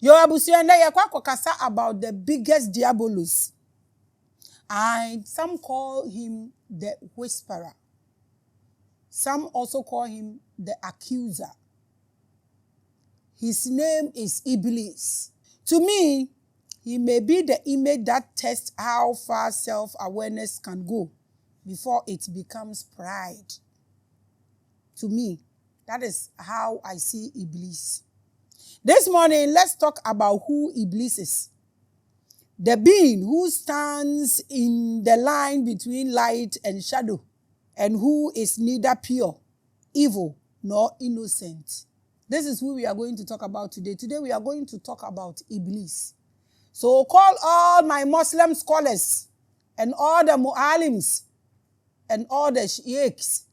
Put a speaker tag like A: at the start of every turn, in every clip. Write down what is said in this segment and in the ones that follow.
A: Yo abusuanda ye kwa kasa about the biggest diabolus. And some call him the whisperer. Some also call him the accuser. His name is Iblis. To me, he may be the image that tests how far self-awareness can go before it becomes pride. To me, that is how I see Iblis. This morning, let's talk about who Iblis is. The being who stands in the line between light and shadow, and who is neither pure, evil, nor innocent. This is who we are going to talk about today. Today we are going to talk about Iblis. So call all my Muslim scholars and all the mu'alims and all the sheikhs,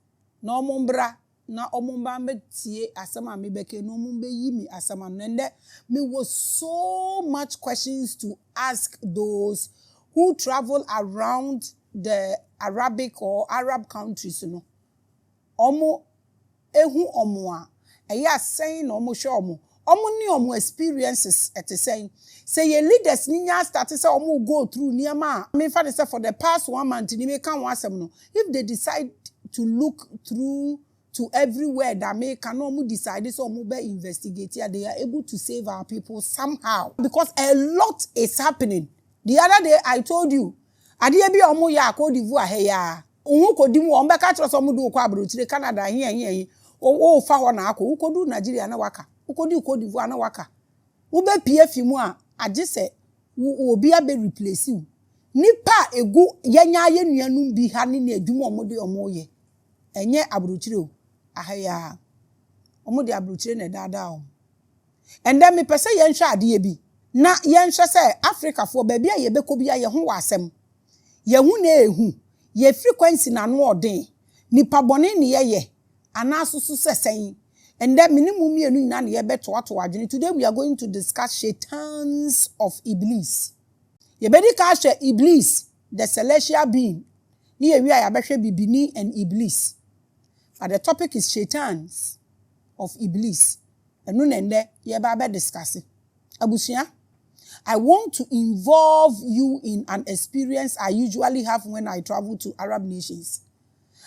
A: no mumbra, na omumba metie asama mebeke no mumbe yimi asama nende. Me was so much questions to ask those who travel around the Arabic or Arab countries, you know. Omo ehu omo a eya saying omo show omo ni omo experiences at saying say your leaders ninya start say omo go through niama. Me fa say for the past 1 month ni me kan wasem no, if they decide to look through to everywhere that may can decide so investigate here, they are able to save our people somehow, because a lot is happening. The other day I told you adie bi omo ya Cote d'Ivoire he ya ohun ko di mu o mbeka tro so mu do kwa abrochire Canada here o fa ho na akọ ukodu Nigeria na waka ukodi Cote d'Ivoire na waka wo be pie fimu a age se obi abe replace you nipa egu yenya ye nuanum bi ha ne na adwuma omo de omo ye enye abrochire o ahaya omo de abrochire na dada o. And then me pese ye nhwa ade bi na ye nhwe se Africa fo ba bia ye beko bia ye ho wasem ye hu na ehu ye frequency na no odin nipa bone ne ye anasusu sesen. And then minimum mienu na ne ye beto ato adwene. Today we are going to discuss shaitans of Iblis. Ye bedi ka hwe Iblis, the celestial being. Ni ye wi a behwe bibini and Iblis. But the topic is shaitans of Iblis. And no nende ye ba be discuss it. Abusua, I want to involve you in an experience I usually have when I travel to Arab nations.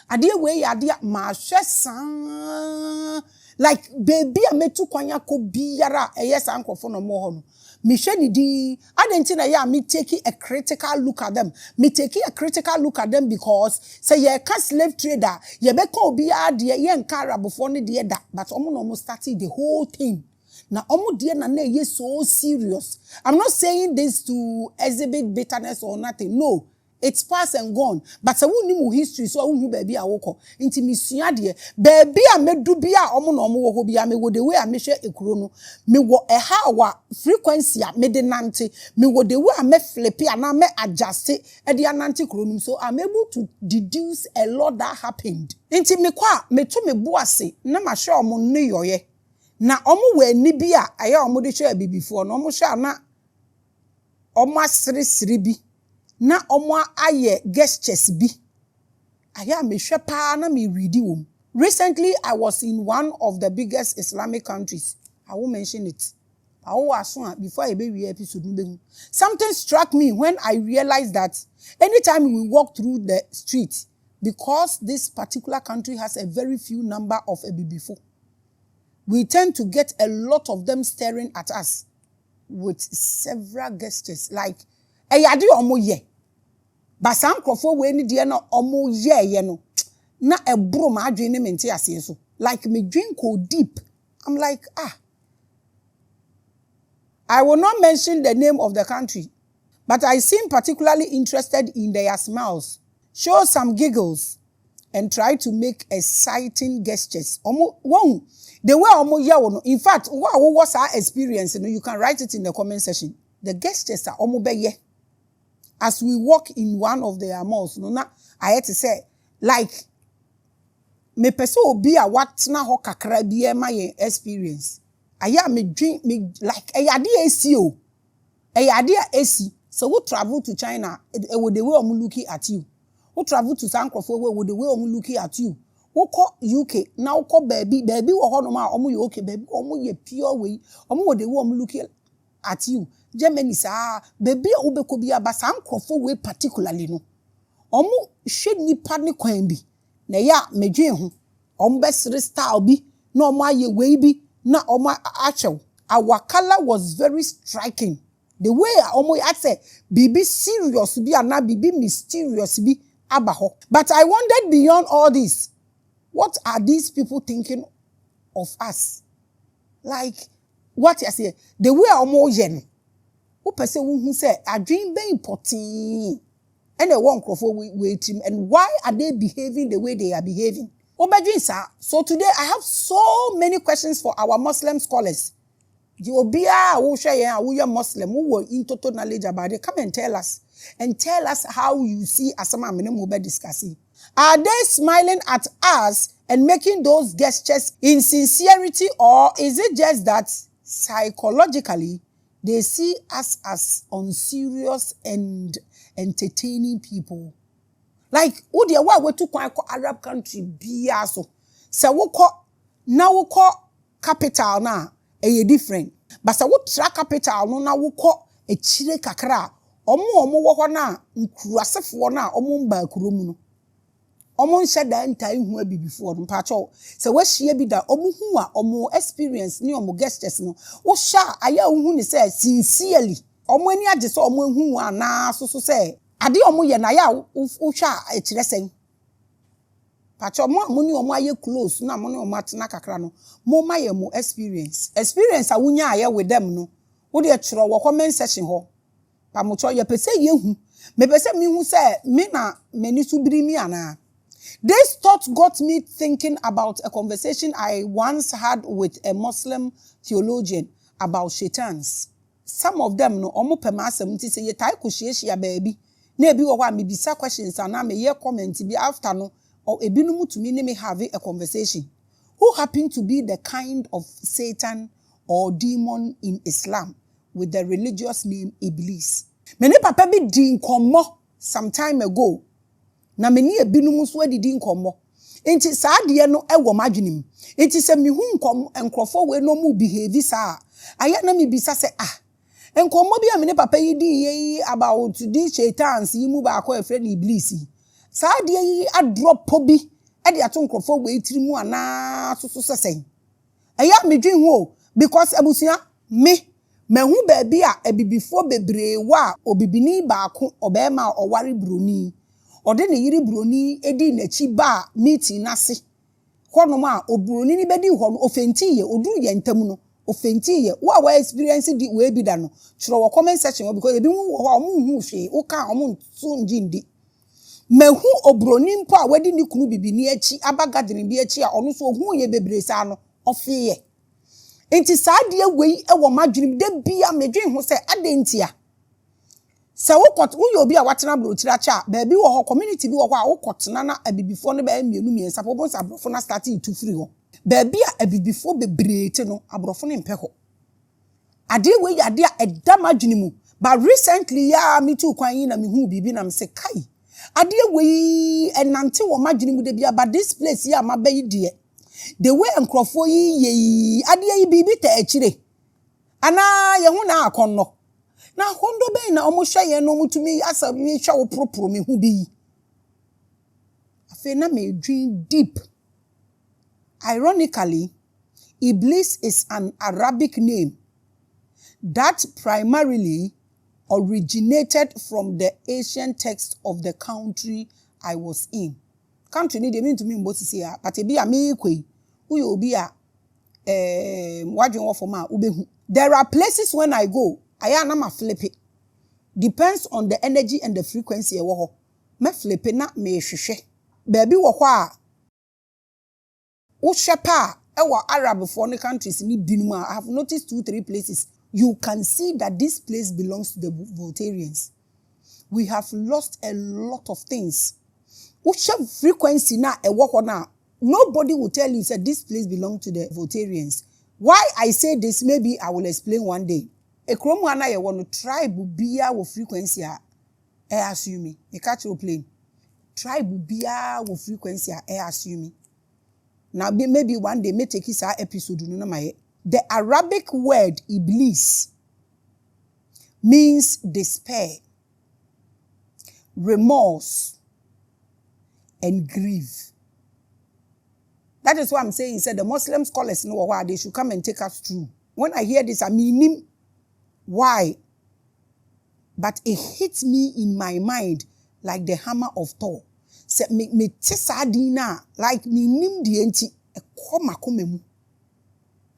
A: Ade we ade ma hwe like baby ametu kwanya ko biara eyes ankofo no mo ho no me hwe ni di adenti na ya me take a critical look at them. Me take a critical look at them because say ye ka slave trader ye be ka obi ade ye nka Arabofo ne de da, but omo no started the whole thing. Na omo de na ye so serious. I'm not saying this to exhibit bitterness or nothing. No. It's past and gone. But se woni mu history so who baby awoko. Nti misua de baby a medu bia omo no omo wo bia me wo the way a me hwe ekuro no me wo eha wa frequency a me de nante me wo the way a me flip a na me adjust e de anante kuro no, so I'm able to deduce a lot that happened. Nti me kwa me to me boase na ma hwe omo no yoye na omo we ni bia aya omo de hwe bibifo no omo hwe na omo asiri bi na omo aye gestures bi aya me hwe pa na me readi wom. Recently I was in one of the biggest Islamic countries. I will mention it. Before I be episode. Something struck me when I realized that anytime we walk through the street, because this particular country has a very few number of Ebibifo, we tend to get a lot of them staring at us with several gestures like eyade omo ye ba sam krofo we ni de na omo ye no na ebro ma adwene me nte ase so like me dwen ko deep. I'm like I will not mention the name of the country, but I seem particularly interested in their smiles, show some giggles, and try to make exciting gestures. Omo won the way omo ye no. In fact, what was our experience, you can write it in the comment section. The gestures are omo be ye. As we walk in one of their malls, no na I had to say like me pese obi a wat na ho kakra bi e ma ye experience. Aya me dream me like eyade esi o. Eyade esi. So we travel to China with the way I'm looking at you. We travel to Sankrofo with the way I'm looking at you. We call UK now call baby wo ho no ma omo ye okay baby omo ye pure way omo with the way I'm looking. at you. Germany sa baby obeko bi abasa nkrofo we particularly no. Omo hwe nipa ne kwan bi. Na ya medwen ho. Omo besre style bi na omo aye we bi na omo achew. Our color was very striking. The way omo I say bibi serious bi ana bibi mysterious bi abaho. But I wondered beyond all this. What are these people thinking of us? Like what you say? The way omo yen. Who person who say a dream be important. And they want wait him. And why are they behaving the way they are behaving? So today I have so many questions for our Muslim scholars. You be a Muslim who were in total knowledge about it. Come and tell us. And tell us how you see Asama Mene discussing. Are they smiling at us and making those gestures in sincerity, or is it just that psychologically they see us as unserious and entertaining people? Like, who they were to Arab country be so. So we call capital na a different. But so what track capital no na we call a chile kakra. Omo wo na nkurasefo na omo mba kurom no. Omo nhyeda ntai hu abi before no pacho. So we hia bi da omo hu a omo experience ni omo gestures no. Wo sha aya hu ni say sincerely. Omo ani age so omo hu ana so say ade omo ye na ya wo hwa a kire sen. Pacho mo ni omo aye close na mo ni omo atena kakra no. Mo ma ye mo experience a wunya aye with them no. Wo de kiro wo comment section ho. Pamucho ye pese ye hu. Me pese mi hu say me na meni subiri mi ana. This thought got me thinking about a conversation I once had with a Muslim theologian about shaitans. Some of them no omo pema asem nti say ye tai ko hie baby. Na ebi wo kwa me bisa questions and na me ye comment bi after no or ebinum tumi ne me have a conversation. Who happen to be the kind of Satan or demon in Islam with the religious name Iblis. Many papa bi di nkomo some time ago. Na meni ebinum so adidi nkomo. Enti saa de no ewo madwenim. Enti se mi hu nkom enkrofo we no mu behave saa. Aya na me bisa se enkomo bi a meni papa yi di about these shaitans yi mu ba akọ efre na Iblis. Saa de yi adrop bi e de ato nkrofo we tirimu ana so sesen. Aya me dwen ho because abusia me hu baabi a ebibifo bebre wa obibini baako obema oware broni ode ne yiri broni edi nachi ba meeting nase hono ma obroni ni bedi ho no ofenti ye oduru ye ntam no ofenti ye wa experience di we bi da no chiro wo comment section because ebi hu ho omo hu hwe wo ka omo so njindi mehu obroni mpo a wadi ni kunu bibini achi abagadene bi achi a ono so hu ye bebre sa no ofiye. Enti saa de wei ewo madwenim de bia medwen ho se adentia se wo yo bi a watena brotira cha baabi wo ho community bi wo ho a wo kotena na abibifo no ba mienu miensa po so abrofo na starting to free ho baabi a abibifo bebrete no abrofo ne mpe ho ade wei ade a eda madwenimu but recently ya me too kwan yi na me hu bibi na me se kai ade wei enante wo madwenimu de bia but this place ya mabayi de the way enkrofo yi ade yi bibi ta akire ana ye hu na akonno na hondo be na omo hwe ye no mutumi asa mi hwa wo proporo me hu bi afi na me dream deep. Ironically, Iblis is an Arabic name that primarily originated from the ancient text of the country I was in. Country need mean to me mbo sisi ya but e bi a me kwei uyo obi a wadwen wo for ma ubehu. There are places when I go aya na ma flip it. Depends on the energy and the frequency e wo ho. Me flip na me hwehwe. Baabi wo ho a wo shepa e wo Arab foreign countries ni binum a I have noticed 2-3 places. You can see that this place belongs to the Voltarians. We have lost a lot of things. Which frequency na e wo ho na nobody will tell you that this place belongs to the Voltarians. Why I say this, maybe I will explain one day. A kromu ana ye wono tribe bia wo frequency a assume me catch your plane. Tribe bia wo frequency a assume. Now maybe one day may take this episode no na my. The Arabic word Iblis means despair, remorse, and grief. That is why I'm saying, the Muslim scholars know why they should come and take us through. When I hear this, I mean, why? But it hits me in my mind like the hammer of Thor. Say me tisadina like me nim di enti e koma komemu.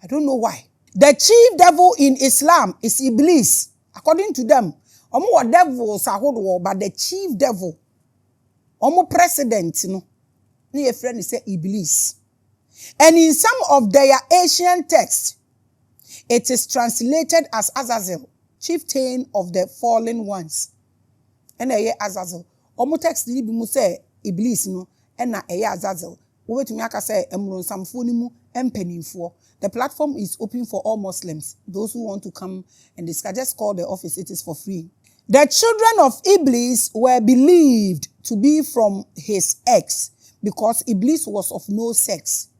A: I don't know why. The chief devil in Islam is Iblis. According to them, omo devils ahodo, but the chief devil, omo president, no, ne friend say Iblis. And in some of their ancient texts, it is translated as Azazel, chieftain of the fallen ones. And Azazel. Omo text ni bi mu say Iblis no, and na Azazel. We to me aka say emron samfo ni mu empanimfo. The platform is open for all Muslims. Those who want to come and discuss, just call the office. It is for free. The children of Iblis were believed to be from his ex because Iblis was of no sex.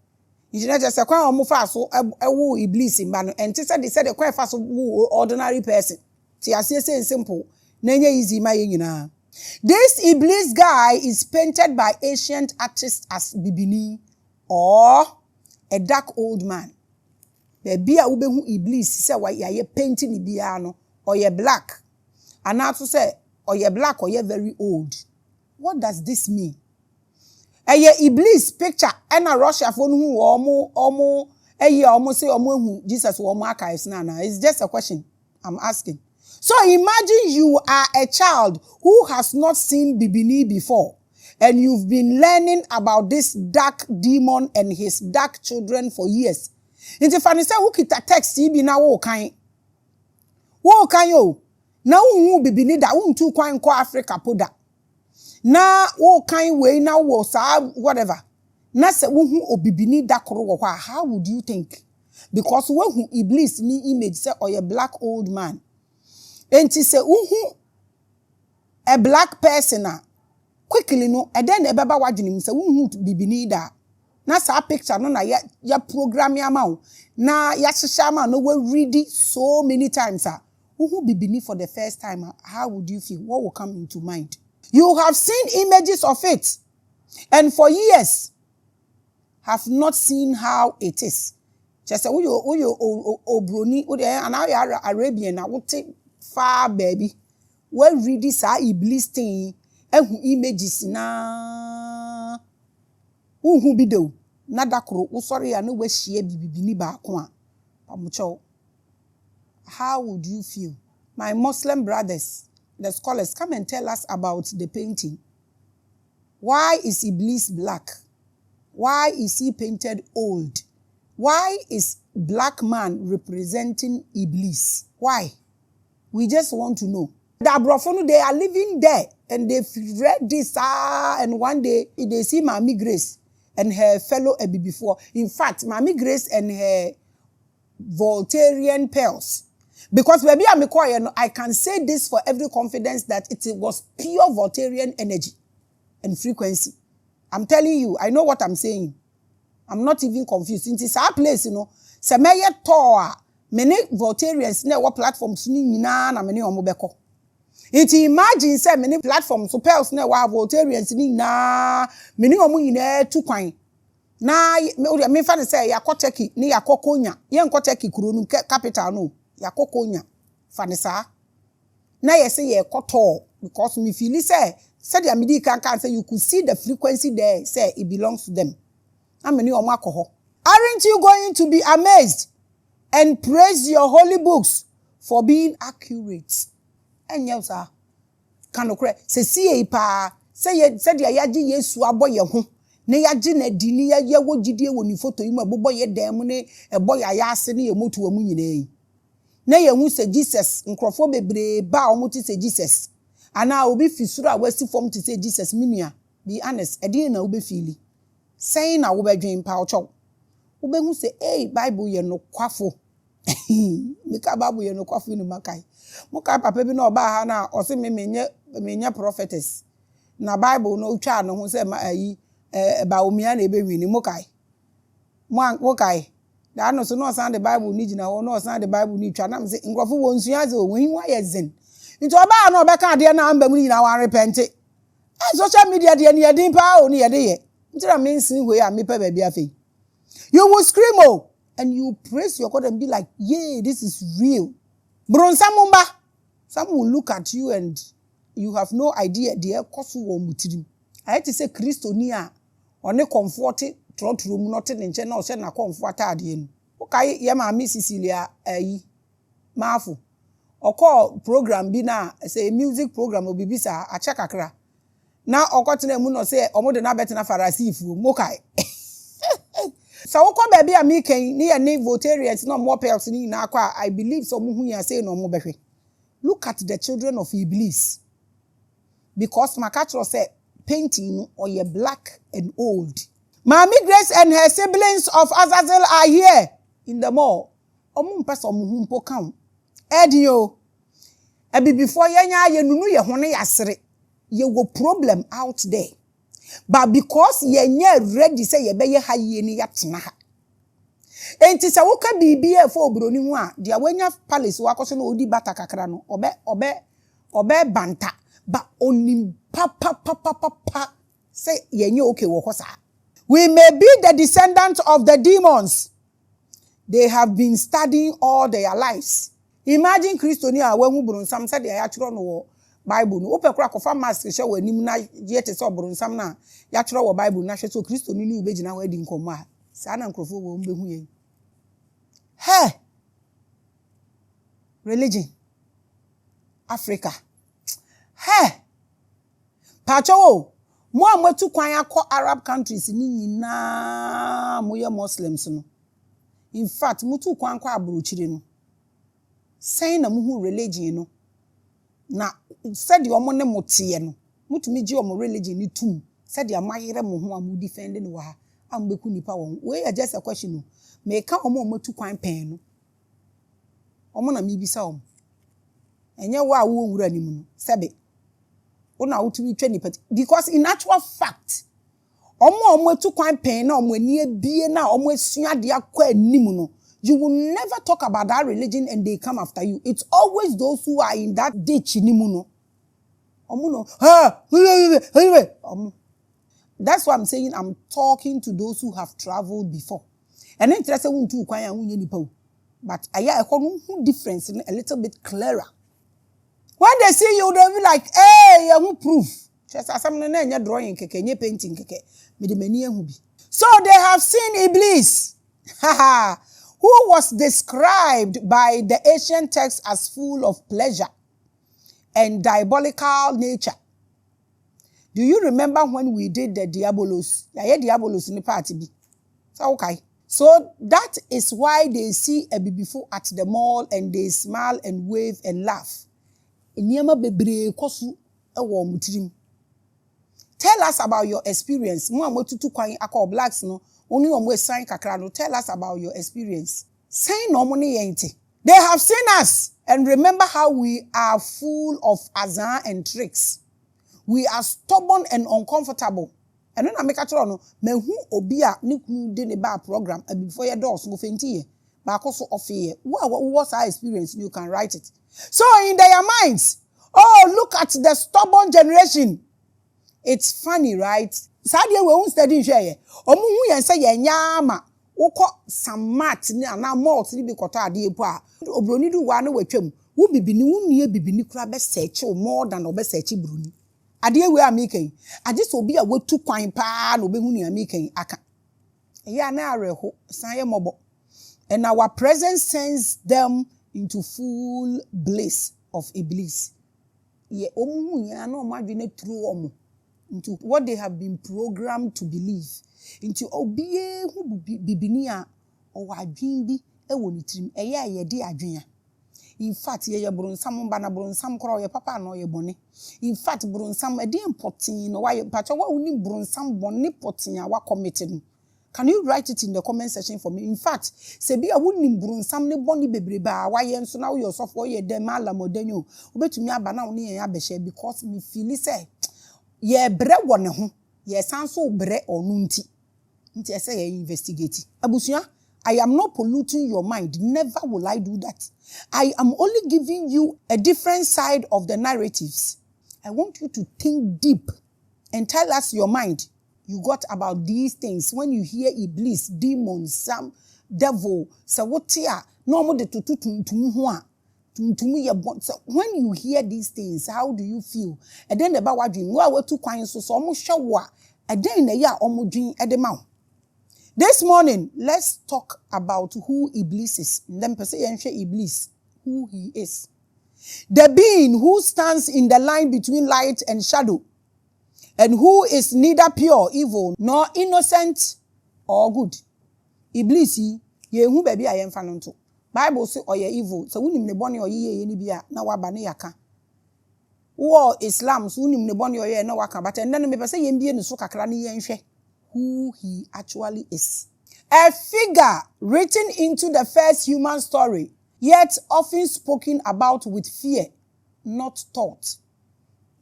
A: You just say, "Kwa omo fa so ewo Iblis in bano." And they said the kwa fa so ordinary person. See, I say simple. Nenye easy ma nyina. This Iblis guy is painted by ancient artists as Bibini or a dark old man. Baby a ubehu Iblis say wa ye painting ni bia no or ye black. And now to say or ye black or ye very old. What does this mean? Eye Iblis picture and a Russia for who omo say omo Jesus wo archives na. It's just a question I'm asking. So imagine you are a child who has not seen Bibini before, and you've been learning about this dark demon and his dark children for years. Inti fani say who kita text ibi na wo kan yo. Na wo Bibini da wo ntu kwan ko Africa poda. Na wo kan we na wo sa whatever. Na se wo hu obibini da koro wo kwa, how would you think? Because wo hu Iblis ni image say or a black old man. Enti se wo a black person quickly no and then ebeba wadwenim say wo hu bibini da. Na sa picture no na ya program ya ma na ya hihya ma no we read it so many times wo hu bibini for the first time, how would you feel? What will come into mind? You have seen images of it, and for years have not seen how it is. Just say, "Uyo obroni, and now you are Arabian. I will take far baby. Well, read this Iblis thing, and who images na who be do nadakro. Oh, sorry, I know where she be ni ba kwa. Pamucho. How would you feel, my Muslim brothers? The scholars, come and tell us about the painting. Why is Iblis black? Why is he painted old? Why is black man representing Iblis? Why? We just want to know. The Abrofonu, they are living there and they've read this and one day they see Maame Grace and her fellow Ebi before. In fact, Maame Grace and her Voltairean pearls. Because baby I'm quiet, I can say this for every confidence that it was pure Voltairean energy and frequency. I'm telling you, I know what I'm saying. I'm not even confused. It's our place, Se meye toa, many Voltaireans ne what platforms ni na many omobeko. It imagine say many platforms so pearls ne wa Voltaireans ni na many omu yine tu kwan. Na me fa say yakoteki ni yakokonya. Ye nkoteki kuro nu capital no. Yakokonya fanisa na yese ye koto because me feel say the amidi can say you could see the frequency there, say it belongs to them. How many omo akoho? Aren't you going to be amazed and praise your holy books for being accurate? And yes, sir. Kanokre se see pa say the yaji Yesu aboye ho ne yaji na di ne ya wo gidie wo ni photo yi mu abobo ye dem ne eboy ayase ne ye motu amu nyina yi. Na ye hu se Jesus nkrofo bebre ba omuti se Jesus ana obi fisura wasi form to say Jesus minua. Be honest, e dey na obi feel saying na wo bedwen pa ocho wo be hu se Bible ye no kwafo meka Bible ye no kwafo ni makai muka papa bi na oba ha na o se menye prophetess na Bible no twa no hu se ayi ba omia na ebe wi ni mukai mukai da no so no san the Bible ni gina wo no san the Bible ni twa na me se nkrofo wo nsuaze o wen wa ye zen Into oba no obeka ade na amba mu nyina wan repent. Social media de ne yedin pa o ne yede ye. Ntira means we a me pa ba bia fe. You will scream oh and you praise your God and be like, "Yeah, this is real." Bronsamumba. Some will look at you and you have no idea the kosu wo mutirim. I had to say Christo ni a one comfort trot room not in nche na o se na comfort ade nu. Okay, ye Maame Cecilia Mafu. Oko program bi na say music program obibi sa a check akra. Na okotena mu no say omo de na betena farasifu mokai. So woko baby a me ken ni ye ne votarians no more pelts ni na akwa I believe so mu hu ya say no mo behwe. Look at the children of Iblis. Because Makatro said painting or ye black and old. Maame Grace and her siblings of Azazel are here in the mall. Omu mpesa omu mpo kan. Edio. Ebi before yenya ye nunu ye hone yasere. Ye wo problem out there. But because yenye ready say ye beye ha ye ni yatena ha. Enti se woka bibia fo obroni hu a dia wanya palace wakoso na odi bata kakra no obe banta ba onim pa say yenye okay wo kosa. We may be the descendants of the demons they have been studying all their lives. Imagine Christonia when we bronsam said they actually no Bible no open kra kofa mask hye wanim na ye te so bronsam na ya tro wo Bible na hye so Christoni ni ubegina ho adi nkomo a sa na nkrofo wo mbehu yen. Hey, religion, Africa. Hey, Pacho, mo tu kwan akọ Arab countries ni nyina mo ye Muslims no. In fact, mo tu kwan akọ abrochire no. Say na mo hu religion no. Na said the omo ne motie no. Mutumi gi omo religion ni tum. Said the amayere mo ho am defend no wa. Am beku nipa won. We are just a question no. Me ka omo tu kwan pen no. Omo na mi bisa omo. Enye wa wo wura ni mu no. Sebe. Una utumi twa nipa because in actual fact omo tu kwan pen na omo ani abie na omo asua de akwa animu no. You will never talk about that religion and they come after you. It's always those who are in that ditch nimu no. Omo no. That's why I'm saying I'm talking to those who have traveled before. And then tell say untu kwan ya unye nipa o. But aya ekonu difference a little bit clearer. When they see you they'll be like, "Hey, you proof." Just asam na nya drawing keke, nya painting keke. Me de mani ehu bi. So they have seen Iblis. Who was described by the ancient text as full of pleasure and diabolical nature. Do you remember when we did the Diabolos? Yeah, Diabolos in the party. So, okay. So that is why they see a bibifo at the mall and they smile and wave and laugh. Tell us about your experience. Blacks no. Only on West Side Kakrano. Tell us about your experience. Say no money ain't it? They have seen us and remember how we are full of azar and tricks. We are stubborn and uncomfortable. And then I make a trono, me who obia niku de ba program before your doors go fenti. But also of here. What was our experience? You can write it. So in their minds, oh, look at the stubborn generation. It's funny, right? Sadia we won study share. Omu hu yen say ye nyama. Woko samat ni ana malt ni bi kota ade epo a. Obroni du wa na watwam. Wo bibini wo nie bibini kura be search more than obe search broni. Ade we amikan. Ade so bi a watu kwan pa na obe hu ni amikan aka. Eya na areho san ye mobo. And our presence sends them into full bliss of Iblis. Ye omu hu ya na o madwene through omu. Into what they have been programmed to believe. Into obiye hu bibini a o wadwin bi e woni tirim eye ye de adwen. In fact ye bronsam ba na bronsam kro ye papa na ye bone. In fact bronsam e de important no why pacha wa uni bronsam bone potin a wa committed. Can you write it in the comment section for me? In fact, se bi a woni bronsam ne bone bebreba wa ye nso na wo yourself wo ye dem alamodanyo. Obetumi aba na wo ne ye abehye because me feel say ye bre wone ho ye sanso bre onu nti ese ye investigate abusua I am not polluting your mind. Never will I do that. I am only giving you a different side of the narratives. I want you to think deep and tell us your mind you got about these things. When you hear Iblis, demon, some devil, sawotia, no de tutu when you hear these things, how do you feel? And then about what dream, well, two coins so almost show and then a year almost dream at the mouth. This morning, let's talk about who Iblis is. Then say Iblis, who he is. The being who stands in the line between light and shadow, and who is neither pure evil nor innocent or good. Iblis, ye who baby I am fanonto. Bible say oye evil. So unim ne boni oye ni bia na waba ne yaka. Wo Islam so unim ne boni oye na waka. But and then me say ye mbie ne so kakra ne yenhwe who he actually is. A figure written into the first human story, yet often spoken about with fear, not thought.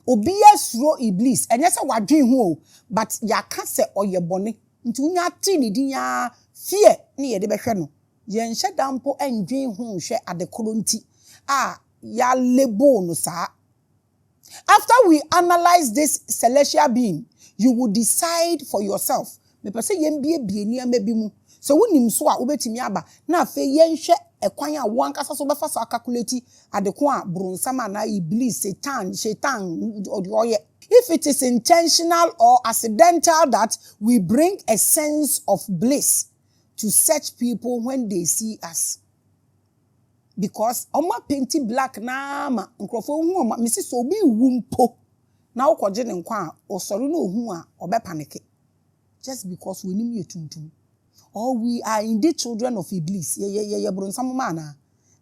A: Obiya suro Iblis. And yes, I dream ho, but ya can't say oye boni. Into nya tini dinya fear ni ye de behwe. Yen she dampo endwen hu hwe adekolonti ya lebo no sa. After we analyze this celestial being, you will decide for yourself. Me pese yen bie ni amabi mu. So wonim so a obetimi aba na afa yen hwe ekwan a wo ankasa so befa so calculate adeko a bronsama na Iblis satan oye. If it is intentional or accidental that we bring a sense of bliss to such people when they see us. Because oma painti black na ma nkrofo hu oma Mrs. Obi wumpo na ukoje ne nkwa osori no hu a obe panic just because we nim yetuntum. Or we are indeed children of Iblis. Ye bronsam mana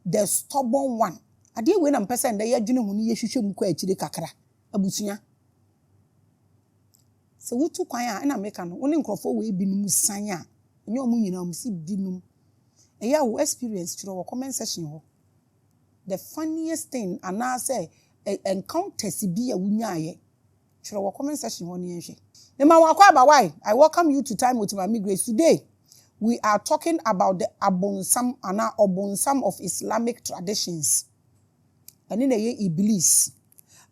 A: the stubborn one. Ade we na mpesa nda ye dwene hu ni ye hwehwe mu kwa akire kakra abusunya. So wutu kwan a na meka no woni nkrofo we binum san a enye omu nyina omu si binum. Eya wo experience chiro wo comment section ho. The funniest thing ana say encounters bi a wunyaaye chiro wo comment section ho ne yenhwe. Ema wakwa aba why I welcome you to Time with Maame Grace. Today we are talking about the obonsam of Islamic traditions. And in Iblis.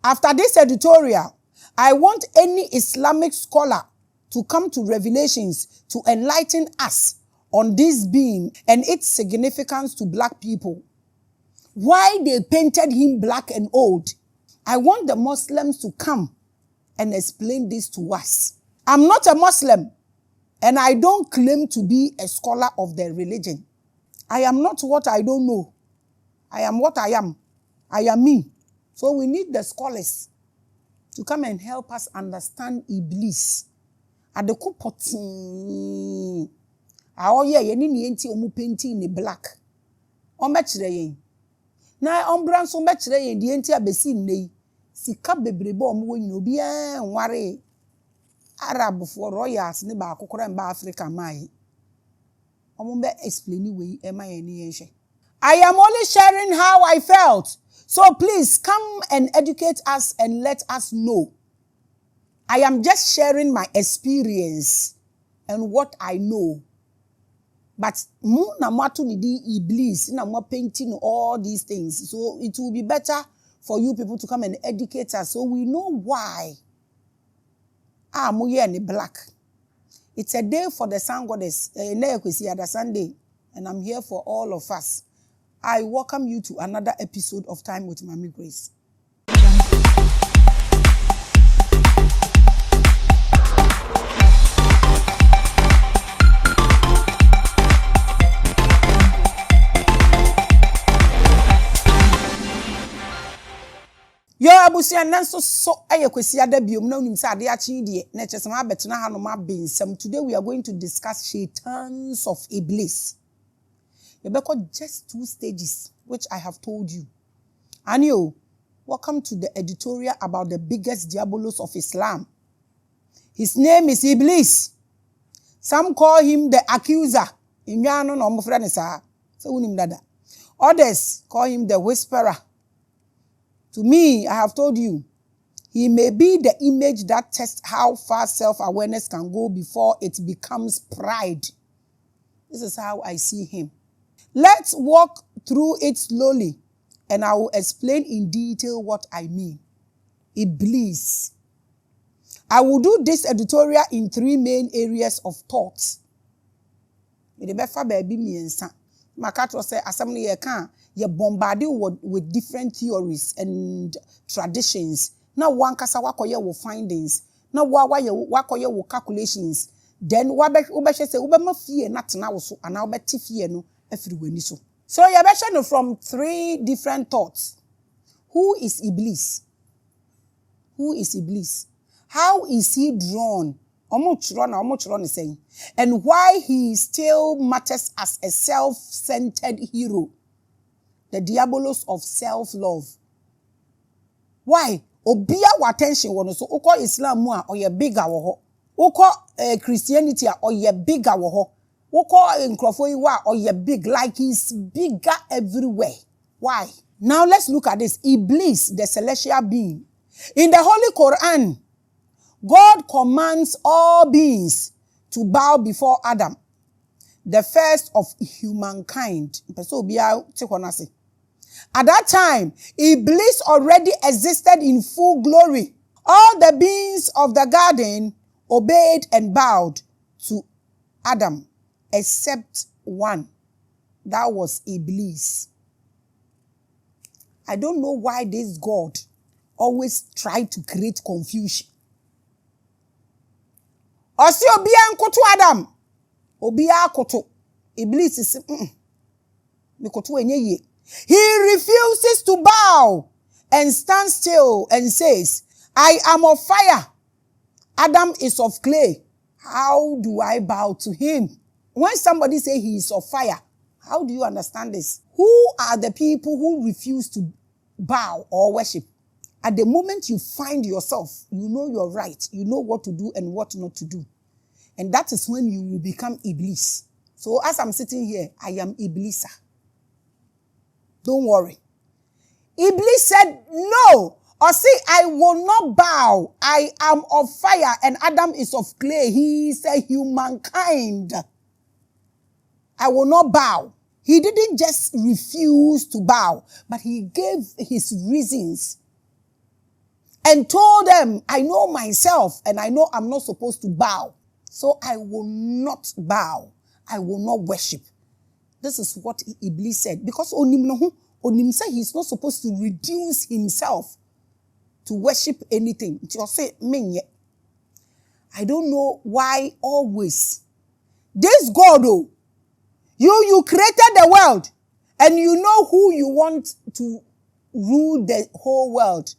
A: After this editorial, I want any Islamic scholar to come to Revelations to enlighten us on this being and its significance to black people. Why they painted him black and old. I want the Muslims to come and explain this to us. I'm not a Muslim, and I don't claim to be a scholar of the religion. I am not what I don't know. I am what I am. I am me. So we need the scholars to come and help us understand Iblis. Adeko poti. Aoye ye ni enti omu painting ni black. Omechire yen. Na ombran so mechire yen di enti abesi nnei. Sika bebrebe omu wo nyina obi nware. Arab for royals ne ba akokora mba Africa mai. Omu be explain we ema ye ni yenhwe. I am only sharing how I felt. So please come and educate us and let us know. I am just sharing my experience and what I know. But mu na matu ni di Iblis na mo painting all these things. So it will be better for you people to come and educate us so we know why. Mu ye ni black. It's a day for the sun goddess. The Sunday, and I'm here for all of us. I welcome you to another episode of Time with Maame Grace. Yo abusia nanso so ayekwesi ada biom na unim sa ade achi die na chesema abetena ha no ma bensam. Today we are going to discuss shaitans of Iblis. Just 2 stages, which I have told you. And you, welcome to the editorial about the biggest diabolos of Islam. His name is Iblis. Some call him the accuser. Others call him the whisperer. To me, I have told you, he may be the image that tests how far self-awareness can go before it becomes pride. This is how I see him. Let's walk through it slowly, and I will explain in detail what I mean. Iblis. I will do this editorial in 3 main areas of thoughts. Makato say assembly ye bombarded with different theories and traditions. Now one kasa wakoye wo findings. Now wakoye wo calculations. Then ubeshe say ubema fie na tena wo so ana ubeti fie no afiri wani so. So you beshe from 3 different thoughts. Who is Iblis? Who is Iblis? How is he drawn? Is saying, and why he still matters as a self-centered hero, the diabolos of self-love. Why? Obia wa attention wono so uko Islam mu a oye bigger wo ho. Uko Christianity a oye bigger wo ho. Uko nkrofo yi wa oye big, like he's bigger everywhere. Why? Now let's look at this. Iblis, the celestial being. In the Holy Quran, God commands all beings to bow before Adam, the first of humankind. At that time, Iblis already existed in full glory. All the beings of the garden obeyed and bowed to Adam, except one. That was Iblis. I don't know why this God always tried to create confusion. Osi obia nkoto Adam. Obia koto. Iblis is mikoto enye ye. He refuses to bow and stands still and says, I am of fire. Adam is of clay. How do I bow to him? When somebody say he is of fire, how do you understand this? Who are the people who refuse to bow or worship? At the moment you find yourself, you know you're right. You know what to do and what not to do. And that is when you will become Iblis. So as I'm sitting here, I am Iblisa. Don't worry. Iblis said, no. Or say, I will not bow. I am of fire and Adam is of clay. He is a humankind. I will not bow. He didn't just refuse to bow, but he gave his reasons and told them, I know myself and I know I'm not supposed to bow. So I will not bow. I will not worship. This is what Iblis said. Because Onim said he's not supposed to reduce himself to worship anything. I don't know why always. This God, you created the world and you know who you want to rule the whole world.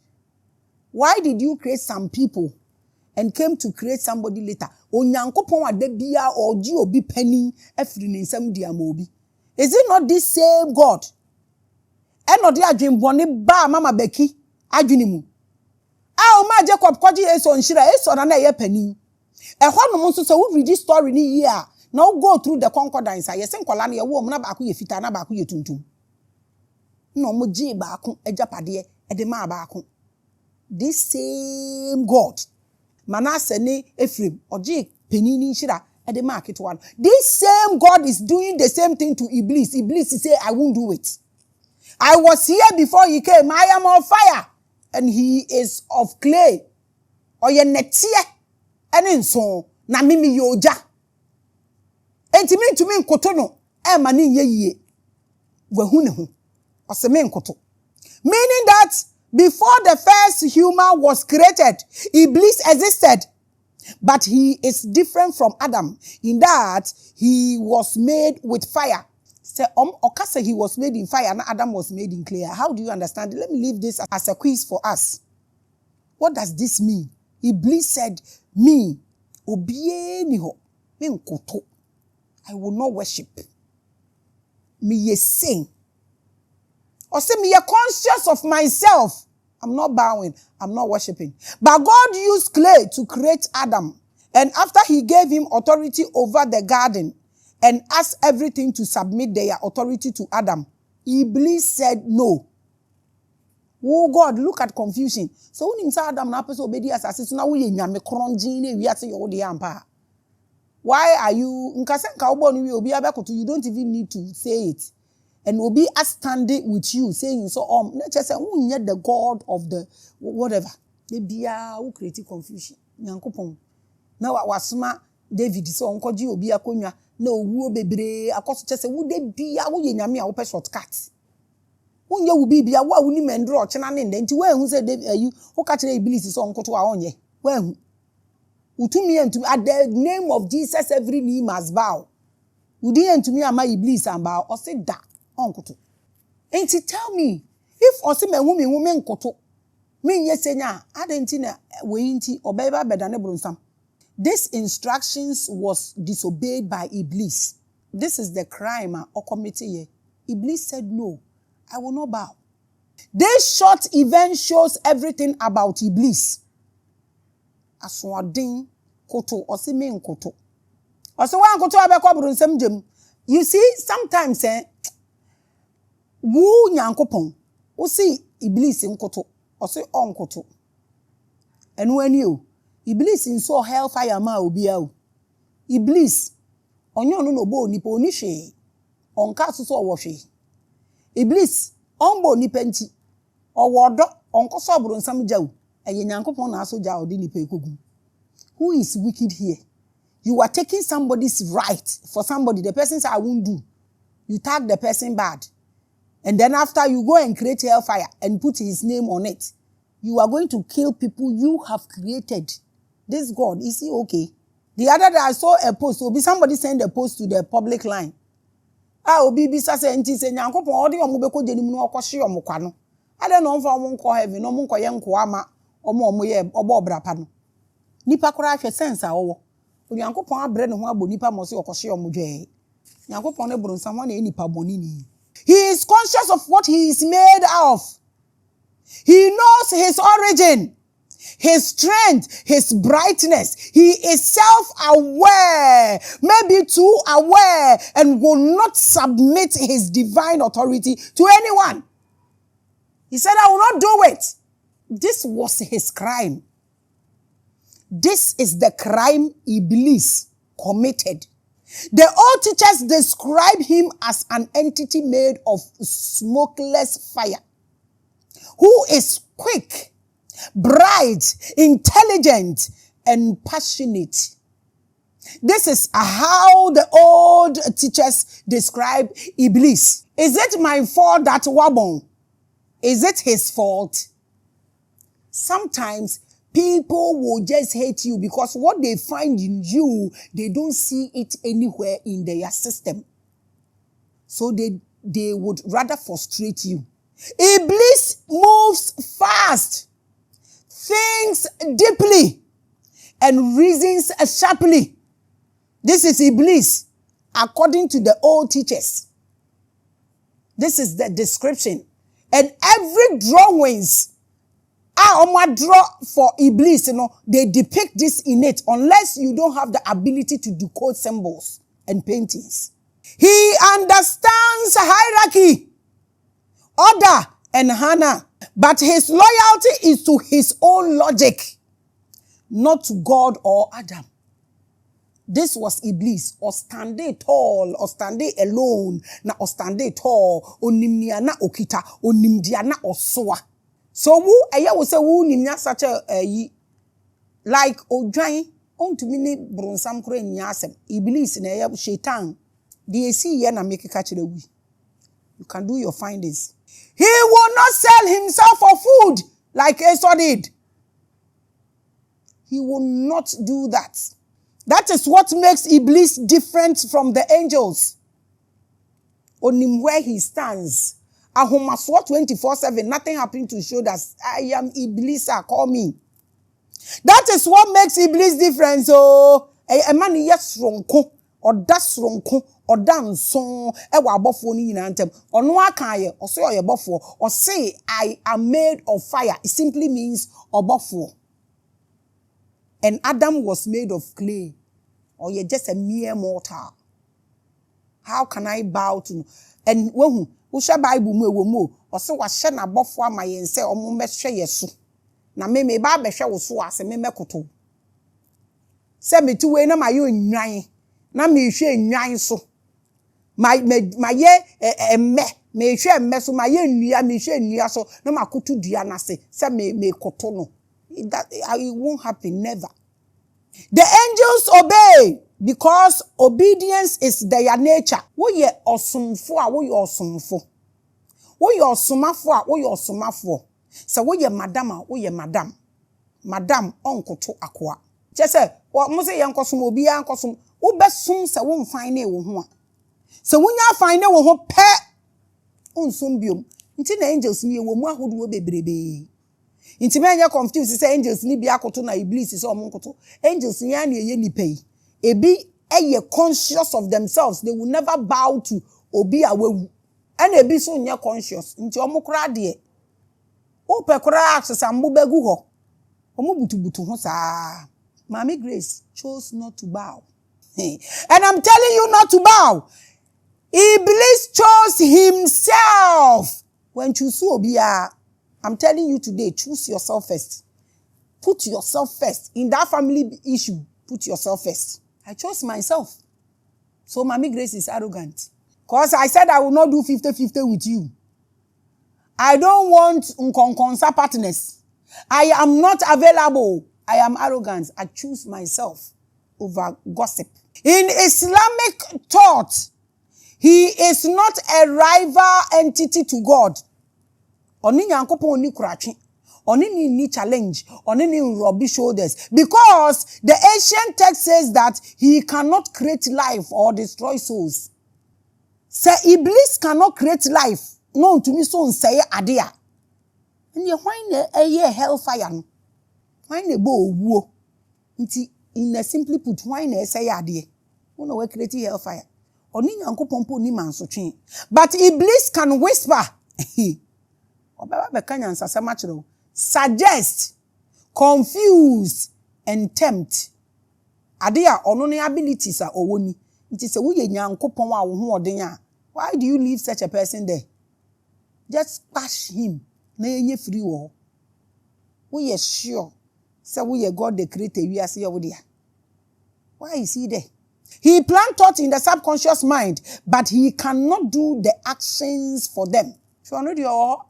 A: Why did you create some people and came to create somebody later? Is it not this same God? And not the ba mama Becky adwinimu. Ma Jacob kwaji eso nshira eso na ye penny. E ho no so so we read this story ni here. Now go through the concordance. Yes, nkola na ye wo na ba ko ye fita na ba ko ye tuntum. No mo ji ba ko ejapade e de ma ba ko. This same God, Manasseh ne Ephraim, oji penini nshira e de ma keto one. This same God is doing the same thing to Iblis. Iblis say, I won't do it. I was here before he came. I am on fire. And he is of clay. Oye netie. Ene nso na mimi yoja. Enti mi ntumi nkoto no. E ma ni ye. Wehu ne ho. Ose me nkoto. Meaning that before the first human was created, Iblis existed. But he is different from Adam in that he was made with fire. So, Okasa, he was made in fire and Adam was made in clay. How do you understand it? Let me leave this as a quiz for us. What does this mean? Iblis said, me, obie ni ho, me nkoto. I will not worship. Me ye sing. Or say me ye conscious of myself. I'm not bowing. I'm not worshiping. But God used clay to create Adam. And after he gave him authority over the garden, and asked everything to submit their authority to Adam, Iblis said no. Oh God, look at confusion. So when Adam na person obedi asase so na wo ye nyame kronjin na wiase yo de ampa. Why are you nkasa nka obo no we obi abekoto, you don't even need to say it. And obi are standing with you saying so na just say unye the God of the whatever. They bia who create confusion. Nyankopon. Na wasoma David so onkoji obi akonwa na owuo bebre akoso chese wo de bia wo ye nyame a wo pe shortcut. Unye wo bibia wo awuni mendro chena ne nti wo ehu say you wo ka kire Iblis so onkoto a onye. Wo ehu utumi entumi at the name of Jesus every knee must bow. Udi entumi ama Iblis and bow or say da onkoto. Enti tell me if osi menhu me nkoto me nyesenya adenti na we nti obeba bedane bronsam. This instructions was disobeyed by Iblis. This is the crime or committee here. Iblis said no, I will not bow. This short event shows everything about Iblis. Aswadin koto osime nkoto. Oswa nkoto abekwa bronsam jem. You see sometimes wu nyankopon o see Iblis nkoto ose onkoto. Enu ani o Iblis inso hellfire ma obia o. Iblis onyo no bo nipa oni hwe. Onka so wo hwe. Iblis onbo nipa nti. Owodo onkoso bronsam jaw. Eye nyankopon na aso jaw de nipa ekogu. Who is wicked here? You are taking somebody's right for somebody. The person says I won't do. You tag the person bad. And then after you go and create hellfire and put his name on it. You are going to kill people you have created. This God, is he okay? The other day I saw a post. Somebody sent a post to the public line. Obi bisa say enti say nyankopon odi omubeko jenimu no okohye omukwa no. I don't know if I won't call heaven, no monko ye nko ama omo ye obo obrapa no. Nipa kora hwe sense awo. Nyankopon abre ne ho abo nipa mo se okohye omudwe. Nyankopon ne bronsam na nipa boni ni. He is conscious of what he is made of. He knows his origin, his strength, his brightness. He is self-aware, maybe too aware, and will not submit his divine authority to anyone. He said, I will not do it. This was his crime. This is the crime Iblis committed. The old teachers describe him as an entity made of smokeless fire, who is quick, bright, intelligent, and passionate. This is how the old teachers describe Iblis. Is it my fault that Wabon? Is it his fault? Sometimes people will just hate you because what they find in you, they don't see it anywhere in their system. So they would rather frustrate you. Iblis moves fast, thinks deeply, and reasons sharply. This is Iblis, according to the old teachers. This is the description. And every drawings draw for Iblis, they depict this in it, unless you don't have the ability to decode symbols and paintings. He understands hierarchy, order, and honor, but his loyalty is to his own logic, not to God or Adam. This was Iblis, or stande tall, or stande alone, na or stande tall, onimnia na okita, onimdia na osoa. So who will say who nimnya such a like Ojai on to mini bronsam kure nyasem Iblis na ya shaitan. The AC na make catch the we. You can do your findings. He will not sell himself for food like Esau did. He will not do that. That is what makes Iblis different from the angels. On him where he stands. Ahomaswa 24/7. Nothing happened to show that I am Iblis. Call me. That is what makes Iblis different. So a man yes ronko or das ronko or dance song. Ewa abofo ni inantem. Or no akaye or say or abofo or say I am made of fire. It simply means abofo. And Adam was made of clay. Or you're just a mere mortal. How can I bow to? And when Usha Bible mo or so was shen above for my and say or mumbe yesu. Na me ba be share so as me mekoto. Say me to we na my you nyan. na me hwe nwan so ma ye me hwe emme so ma ye nnua me hwe nnua so na makoto dua na se me koto no it won't happen, never. The angels obey because obedience is their nature. Wo ye osumfo a wo ye osumfo. Wo ye osumafo a wo ye osumafo. Se wo ye madam a wo ye madam. Madam onkoto akoa. Je se mo se ye nkosum obi ya nkosum wo besum se wo mfan na wo ho a. Se wo nya afan na wo ho pe onsum biom. Nti na angels ni wo mu ahodo wo bebrebe. Inti me anya confused say angels ni bia koto na Iblis say omonkoto. Angels ni ya na eye nipa yi. Ebi eye conscious of themselves. They will never bow to obi awewu. And ebi so nya conscious. Inti omokra de. O pe kra asesambo begu ho. Omo butu ho sa. Maame Grace chose not to bow. And I'm telling you not to bow. Iblis chose himself. When choose obia, I'm telling you today, choose yourself first. Put yourself first. In that family issue, put yourself first. I chose myself. So Maame Grace is arrogant. Because I said I will not do 50-50 with you. I don't want unkonkonsa partners. I am not available. I am arrogant. I choose myself over gossip. In Islamic thought, he is not a rival entity to God. Oni nyankopon oni kurachi. Oni ni challenge. Oni ni rubbish shoulders. Because the ancient text says that he cannot create life or destroy souls. Say Iblis cannot create life. No, to me so say adia. And you why a hellfire no? Why ne bo wo? Nti in a simply put why ne say adia? Who know we create hellfire? Oni nyankopon po ni manso twen. But Iblis can whisper. Suggest, confuse, and tempt. Adia ono ne abilities are owoni. Nti se wo ye nyankopon a wo ho oden a. Why do you leave such a person there? Just bash him. Na yenye free wo. We are sure. Say we are God the creator we are see over there. Why is he there? He plant thought in the subconscious mind, but he cannot do the actions for them. So know your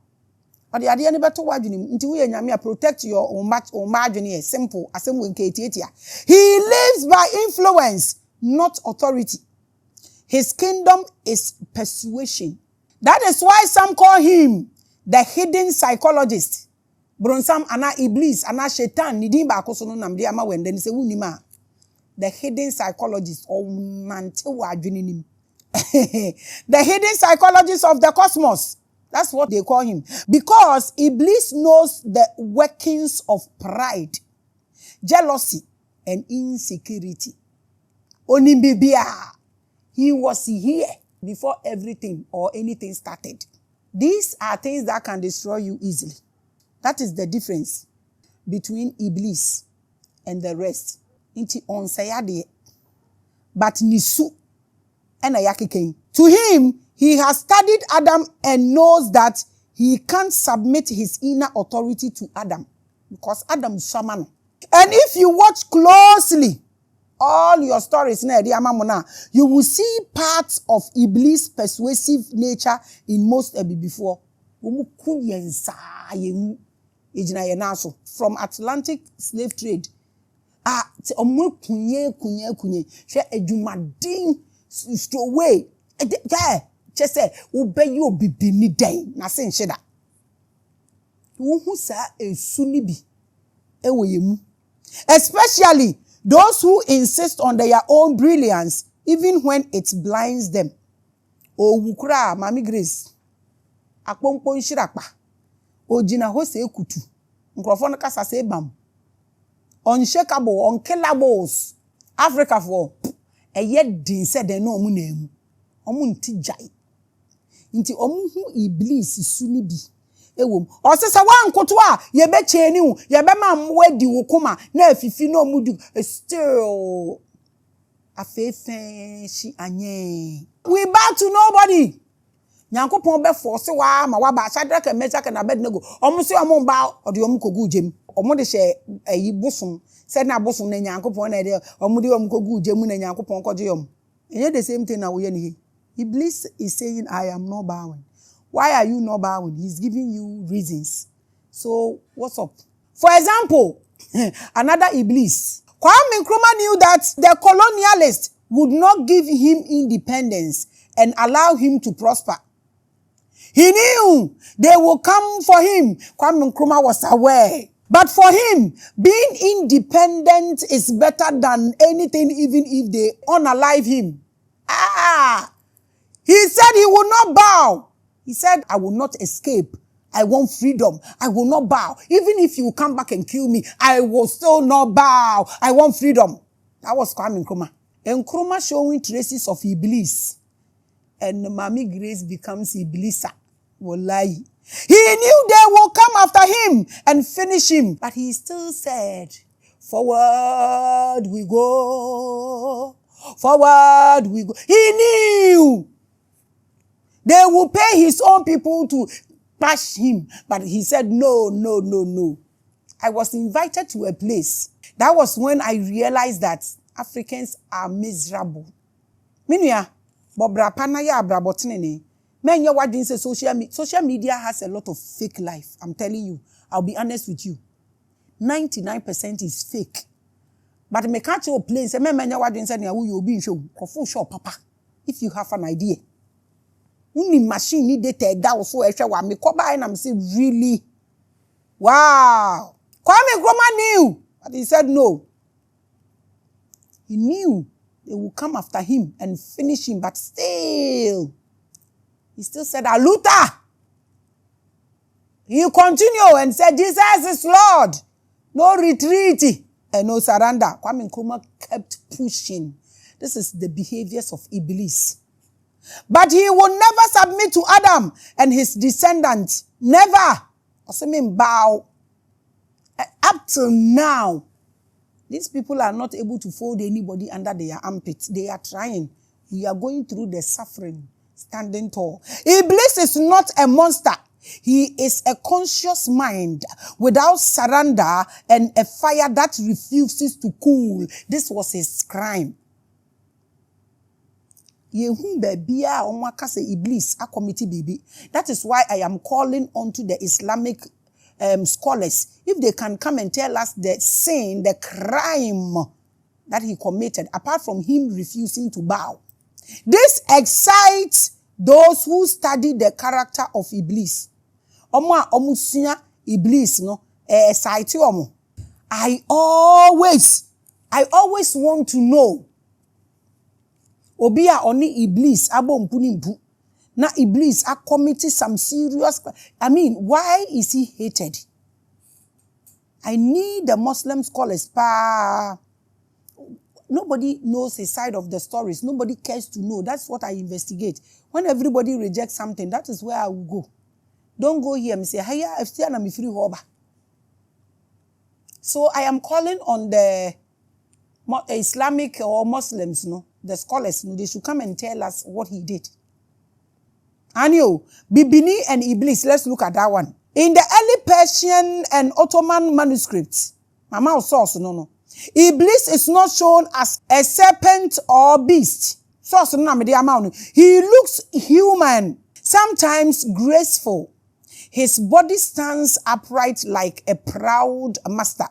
A: or the idea never to wadwini nti we nyame protect your own margin simple asem we nketietia. He lives by influence, not authority. His kingdom is persuasion. That is why some call him the hidden psychologist. Bronsam ana Iblis ana Shaitan ni din ba akoso no namde ama wende ni se wunima. The hidden psychologist or mante wadwini nim. The hidden psychologist of the cosmos. That's what they call him. Because Iblis knows the workings of pride, jealousy, and insecurity. Onimbibia. He was here before everything or anything started. These are things that can destroy you easily. That is the difference between Iblis and the rest. Inti onsayade. But nisu ena yakeken. To him, he has studied Adam and knows that he can't submit his inner authority to Adam because Adam is shaman. And if you watch closely all your stories, you will see parts of Iblis' persuasive nature in most before. From Atlantic slave trade. Just say, obey you be bini day. Na sen sheda. Who sa e sunibi. Especially those who insist on their own brilliance, even when it blinds them. O wukura, Maame Grace. Akponkpon shirakpa. O jina ho se kutu. Nkrofo no kasa se bam. Unshakable, unkillables. Africa for. Yet din said they no mu na emu. Omunti jai. Nti omuhu Iblis sunibi ewom osesa wankoto a ye be cheni hu ye be ma mwedi wokoma na afifi no mudu still afefe shi anye. We back to nobody. Nyankopon be force wa ma wa ba Shadrach and Meshach and Abednego omuso omon ba ode omukogu jem omo de hye ayi bosom se na bosom na Nyankopon na de omo de omukogu jem na Nyankopon koje yom. the same thing now. Iblis is saying, I am not bowing. Why are you not bowing? He's giving you reasons. So, what's up? For example, another Iblis. Kwame Nkrumah knew that the colonialists would not give him independence and allow him to prosper. He knew they will come for him. Kwame Nkrumah was aware. But for him, being independent is better than anything, even if they unalive him. He said he will not bow. He said, I will not escape. I want freedom. I will not bow. Even if you come back and kill me, I will still not bow. I want freedom. That was Kwame Nkrumah. And Nkrumah showing traces of Iblis. And Maame Grace becomes Iblisa. Wallahi. He knew they will come after him and finish him. But he still said, forward we go. Forward we go. He knew they will pay his own people to bash him. But he said, no, no, no, no. I was invited to a place. That was when I realized that Africans are miserable. Minya, Bobra Panaya Brabotinene. Men, you what say social media has a lot of fake life. I'm telling you. I'll be honest with you. 99% is fake. But me catch your place. Say men you what say you be show. Kofo show papa. If you have an idea. Uni machine need data that so extra wa me ko buy and I'm say really. Wow. Kwame Nkrumah knew. But he said no. He knew they will come after him and finish him, but still, he still said, Aluta. He continued and said, Jesus is Lord. No retreat and no surrender. Kwame Nkrumah kept pushing. This is the behaviors of Iblis. But he will never submit to Adam and his descendants. Never. Osemen bow. Up till now, these people are not able to fold anybody under their armpits. They are trying. We are going through the suffering, standing tall. Iblis is not a monster. He is a conscious mind without surrender and a fire that refuses to cool. This was his crime. Iblis a committee baby. That is why I am calling on to the Islamic scholars, if they can come and tell us the sin, the crime that he committed, apart from him refusing to bow. This excites those who study the character of Iblis. Omusia Iblis no excite omo. I always want to know. Obia oni Iblis abo mpunimpu. Na Iblis are committing some serious. I mean, why is he hated? I need the Muslim scholars. Nobody knows his side of the stories. Nobody cares to know. That's what I investigate. When everybody rejects something, that is where I will go. Don't go here and say, "Hiya, if still I'm free hoba." So I am calling on the Islamic or Muslims, the scholars, they should come and tell us what he did. Anyo, Bibini and Iblis, let's look at that one. In the early Persian and Ottoman manuscripts, Mama source no. Iblis is not shown as a serpent or beast. Source no he looks human, sometimes graceful. His body stands upright like a proud master.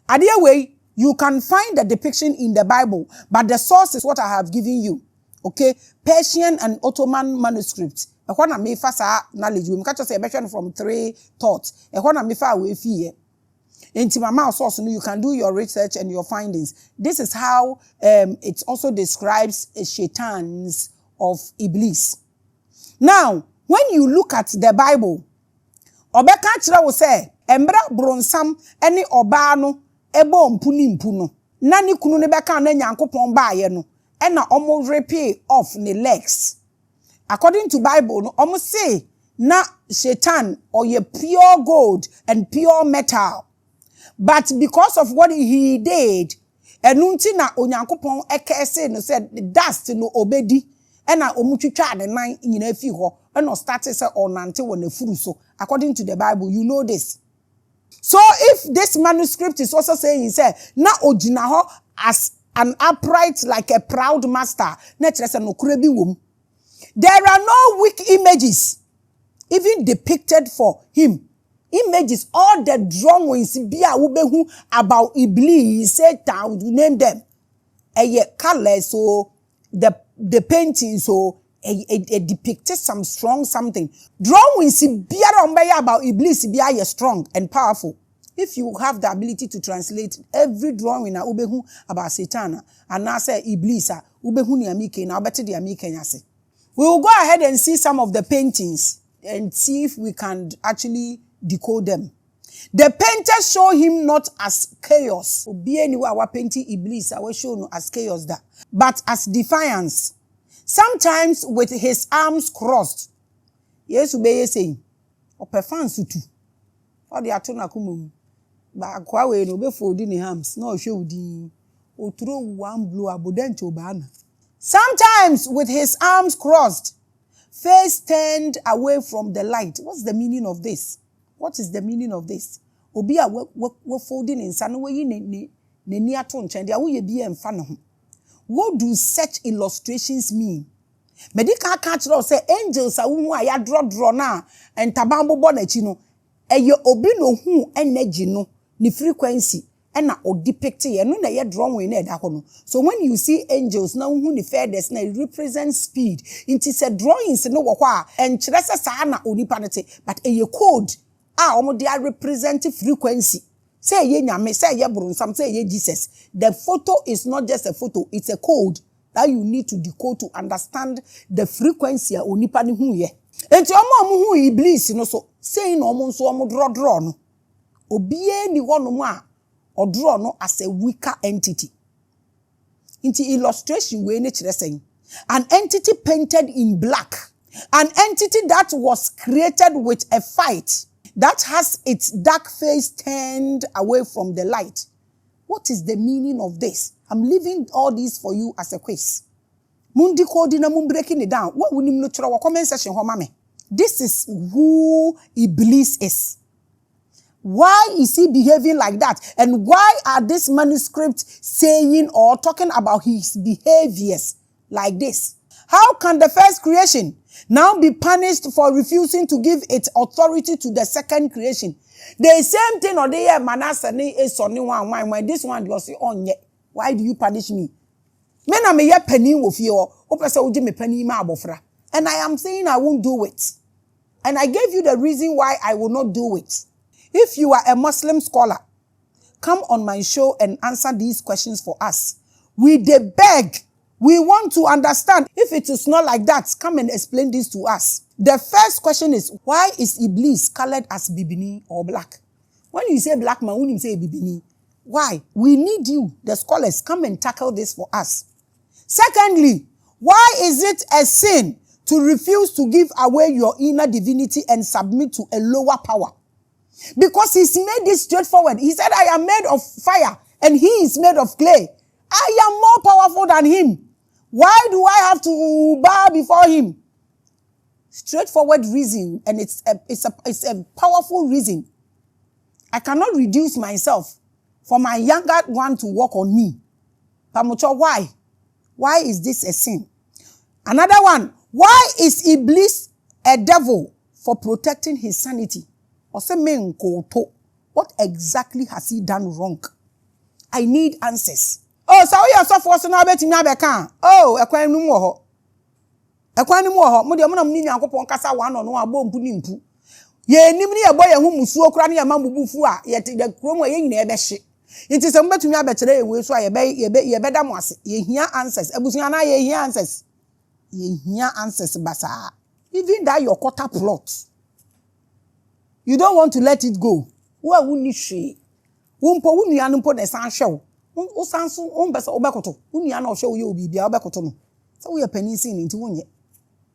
A: Other way, you can find the depiction in the Bible, but the source is what I have given you. Okay, Persian and Ottoman manuscripts. Ehona me fa knowledge we catch us a from 3 thoughts. Ehona me fa we fear. Into my mouth source, you can do your research and your findings. This is how it also describes shaitans of Iblis. Now, when you look at the Bible, Obeka chira will say, Embra bronsam any obano ebo mpuni no. Nani kunu ne beka na nyankopon baaye no. Ena omo repair off the legs. According to Bible, no omo say na Satan or ye pure gold and pure metal. But because of what he did, enunti na onyankopon ekese no said the dust no obedi. Ena omo twitwa de nan nyina fi ho. Ena started say onante won afuru so. According to the Bible, you know this. So if this manuscript is also saying, he said, na ojina ho as and upright like a proud master. There are no weak images even depicted for him. Images, all the drawings about Iblis, Satan, we name them. Colors, so the paintings, so depicted some strong something. Drawings about Iblis be strong and powerful. If you have the ability to translate every drawing about Satan and now say Iblis, we will go ahead and see some of the paintings and see if we can actually decode them. The painters show him not as chaos. Our painting Iblis, I will show as chaos that, but as defiance. Sometimes with his arms crossed. Yes, we saying, "O perfans too." Or the atona kumu. Ba kwa we no be folding his arms. No show di. O throw one blow abundant obana. Sometimes with his arms crossed, face turned away from the light. What's the meaning of this? What is the meaning of this? Obia we folding in san we ne ato nchen dia wo ye bi emfa ne ho. What do such illustrations mean? Medical catch law say angels are who are draw na and tabambo na chi no. Eye obi no hu energy no ni frequency and na o depict ye no na ye drawing na da no. So when you see angels na hu ni feathers na it represents speed. It is a drawings no wo kwa and kire se sa na onipa nete but eye code omo they are representing frequency. Say ye nyame, say ye brunsam, say ye Jesus. The photo is not just a photo, it's a code that you need to decode to understand the frequency onipa ni hu ye. Enti omo hu Iblis no so saying omo so omo draw no. Obie ni wono mu a or draw no as a weaker entity. Into illustration we ne kire saying an entity painted in black, an entity that was created with a fight, that has its dark face turned away from the light. What is the meaning of this? I'm leaving all this for you as a quiz. Mundi kodina mum breaking it down. What will you know comment section ho mame? This is who Iblis is. Why is he behaving like that? And why are these manuscripts saying or talking about his behaviors like this? How can the first creation now be punished for refusing to give its authority to the second creation? The same thing or the year Manasseh is on one when this one was on yet. Why do you punish me? Men are me penny with you or me penny ma bofra. And I am saying I won't do it. And I gave you the reason why I will not do it. If you are a Muslim scholar, come on my show and answer these questions for us. We beg. We want to understand. If it is not like that, come and explain this to us. The first question is, why is Iblis colored as bibini or black? When you say black man, when you say bibini, why? We need you, the scholars, come and tackle this for us. Secondly, why is it a sin to refuse to give away your inner divinity and submit to a lower power? Because he's made this straightforward. He said, I am made of fire and he is made of clay. I am more powerful than him. Why do I have to bow before him? Straightforward reason, and it's a powerful reason. I cannot reduce myself for my younger one to work on me. Pamucho, why? Why is this a sin? Another one, why is Iblis a devil for protecting his sanity? What exactly has he done wrong? I need answers. Oh, so you are so forced now bet me abeka. Oh, ekwan nu mu ho. Ekwan nu mu ho. Mo de mo na mni nyankopon kasa wa no no abo mpu ni mpu. Ye nim ni ye boy hu musuo kra ni ye mamubufu a ye te de kromo ye nyina ebe hye. Nti se mo betumi abekere ewe so a ye be da mo ase. Ye hia answers. Abusunya na ye hia answers. Ye hia answers basa. Even that your quarter plot. You don't want to let it go. Wo a wuni hwe. Wo mpo wunu ya mpo na san hwe. Usansu umbesa obekoto unia na ohwe ye obi bia obekoto no so we penisi ni nti wonye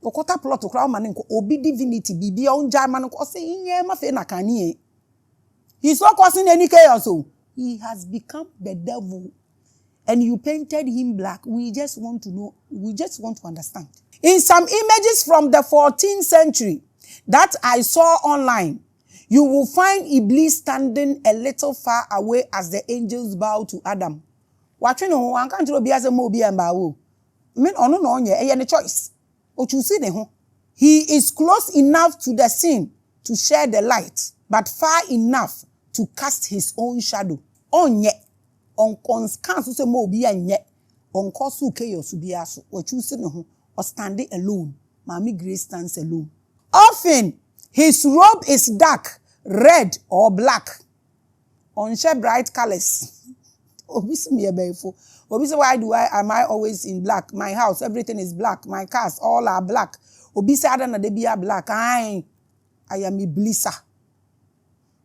A: okota plot kra ma ne nko obi divinity bibia onja ma ne ko se nye ma fe na kanie he's so causing any chaos so he has become the devil and you painted him black. We just want to know, we just want to understand. In some images from the 14th century that I saw online, you will find Iblis standing a little far away as the angels bow to Adam. Watching no one can't be as a mobi and bawo. Men ono no onye any choice. O choose ne ho. He is close enough to the sin to share the light, but far enough to cast his own shadow. Onye on can't say mobi and yet on kosu chaos biaso or choose ne ho or standing alone. Maame Grace stands alone. Often his robe is dark, red or black. On share bright colors. Obisi me ebefo. Obisi why am I always in black? My house, everything is black. My cars, all are black. Obisi adana de be black. I am Iblis.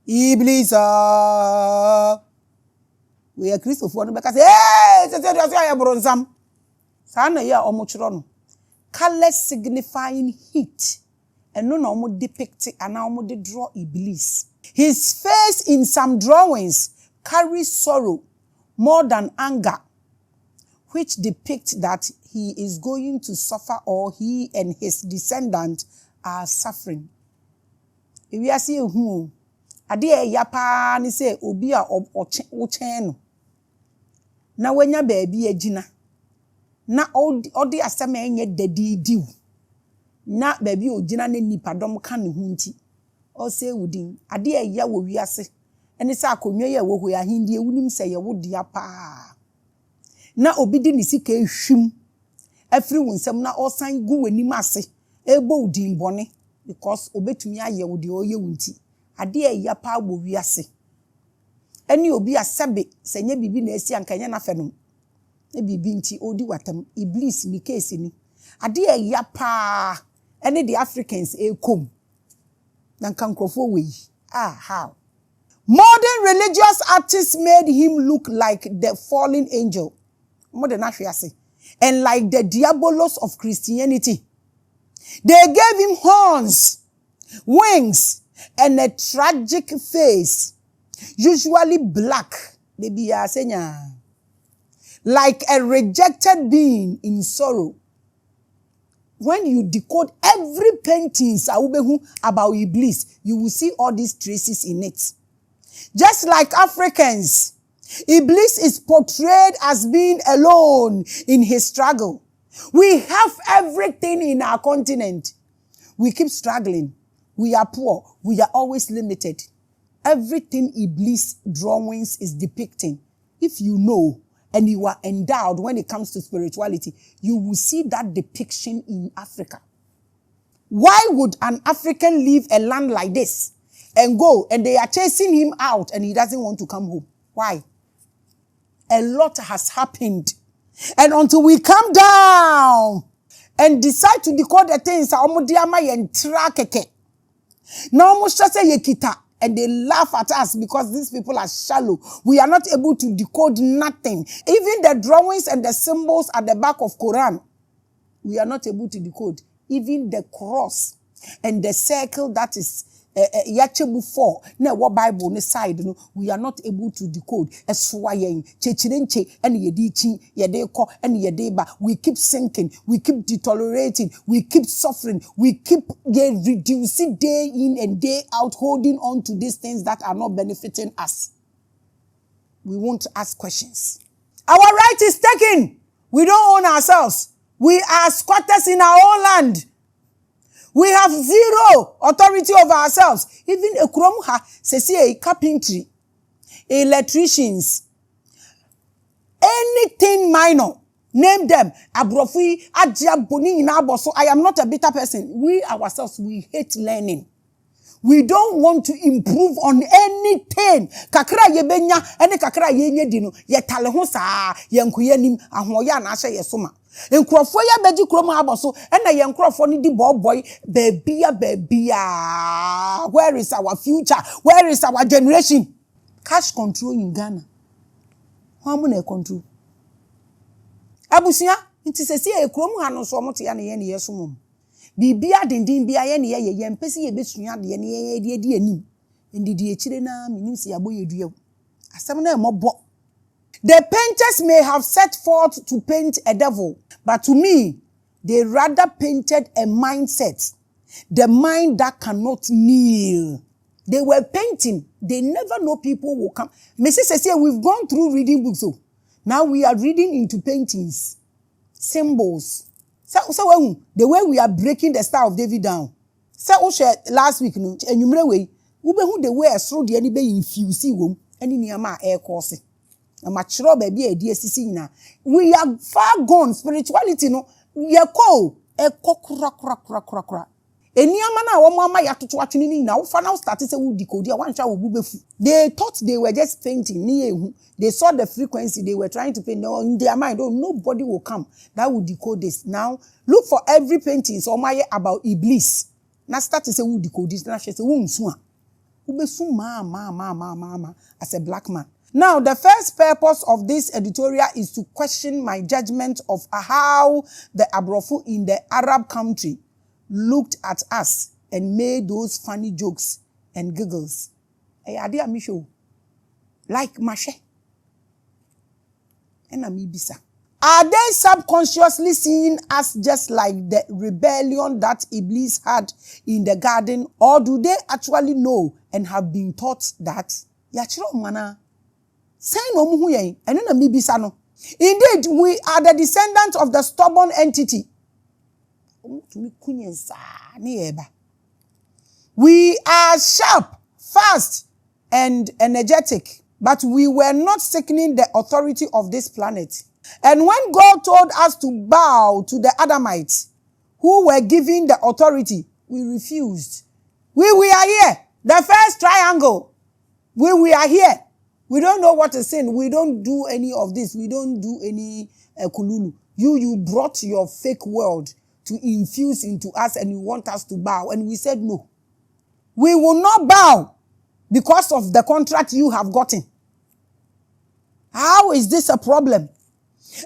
A: Iblis. We are Christopher because hey, say bronzam. Sana ya omochro. Colors signifying heat. And no omo depict and now omo de draw Iblis. His face in some drawings carries sorrow more than anger, which depicts that he is going to suffer or he and his descendants are suffering. If we are seeing who, ade yapa ni say obi a ochen no. Na wanya baabi agina. Na odi asem enye dadidiw. Na baabi ogina ne nipadom ka ne hunti. O say wudin ade ya wo wiase. Ene sa akonwa ye wo ho ya hindi ewunim se ye wo dia pa. Na obi di ni sika ehwim. Afri wunsam na osan gu wanim ase. Ebo udin bone because obetumi aye wo de oye wunti. Ade ya pa wo wiase. Ene obi asebe se nya bibi na esi anka nya na fenum. E bibi nti odi watam Iblis ni case ni. Ade ya pa ene the Africans kom. Dan kankrofo we. How? Modern religious artists made him look like the fallen angel. Modern Afriasi. And like the diabolos of Christianity. They gave him horns, wings, and a tragic face. Usually black. Like a rejected being in sorrow. When you decode every paintings about Iblis, you will see all these traces in it. Just like Africans, Iblis is portrayed as being alone in his struggle. We have everything in our continent. We keep struggling. We are poor. We are always limited. Everything Iblis drawings is depicting. If you know and you are endowed when it comes to spirituality, you will see that depiction in Africa. Why would an African leave a land like this and go and they are chasing him out and he doesn't want to come home? Why? A lot has happened. And until we come down and decide to decode the things, and they laugh at us because these people are shallow. We are not able to decode nothing. Even the drawings and the symbols at the back of Quran, we are not able to decode. Even the cross and the circle that is Yachebu 4, na what Bible ne side, no, we are not able to decode. Eswayen, chechirenche, and yedichi, yedeko, and yedeba. We keep sinking, we keep deteriorating, we keep suffering, we keep reducing day in and day out, holding on to these things that are not benefiting us. We won't ask questions. Our right is taken. We don't own ourselves. We are squatters in our own land. We have zero authority over ourselves. Even a kromha, say carpentry, electricians, anything minor, name them. Abrofi, Ajabuni in Aboso. I am not a bitter person. We ourselves, we hate learning. We don't want to improve on anything. Kakra yebenya, ene kakra yenye dino, ye talehosa, yenkuyenim, ahoya na ashe yesoma. Nkrofo ya beji kromo aboso na ye nkrofo ni di boy babia. Where is our future? Where is our generation? Cash control in Ghana. How many control? Abusia nti sesi e kromo ha no so mote ya na ye ne yesomom. Bibia dindin bia ye ne ye mpesi ye besua de ne ye di anim. Ndidi echire na minim se yabo yedua. Asem na emobo. The painters may have set forth to paint a devil, but to me, they rather painted a mindset, the mind that cannot kneel. They were painting. They never know people will come. Mrs. Cecilia, we've gone through reading books. So Now we are reading into paintings, symbols. So the way we are breaking the Star of David down. So last week no enwumre we who the way esro de ani be infuse wom ani niama air course. Na machiro ba bia edi asisi nyina. We are far gone spirituality no. We are called kura. Eniama na wo mama ya toto atwene ni na wo fa na start say wo decode ya wan twa wo bubefu. They thought they were just painting ni ehu. They saw the frequency they were trying to paint in their mind. Oh, nobody will come that will decode this. Now look for every painting so maye about Iblis. Na start to say wo decode this na she say wo nsu a. Wo besu ma as a black man. Now, the first purpose of this editorial is to question my judgment of how the Abrofu in the Arab country looked at us and made those funny jokes and giggles. Like Mashe. Are they subconsciously seeing us just like the rebellion that Iblis had in the garden, or do they actually know and have been taught that? Indeed, we are the descendants of the stubborn entity. We are sharp, fast, and energetic, but we were not sickening the authority of this planet. And when God told us to bow to the Adamites, who were given the authority, we refused. We are here. The first triangle. We are here. We don't know what is sin. We don't do any of this. We don't do any kululu. You brought your fake world to infuse into us and you want us to bow. And we said no. We will not bow because of the contract you have gotten. How is this a problem?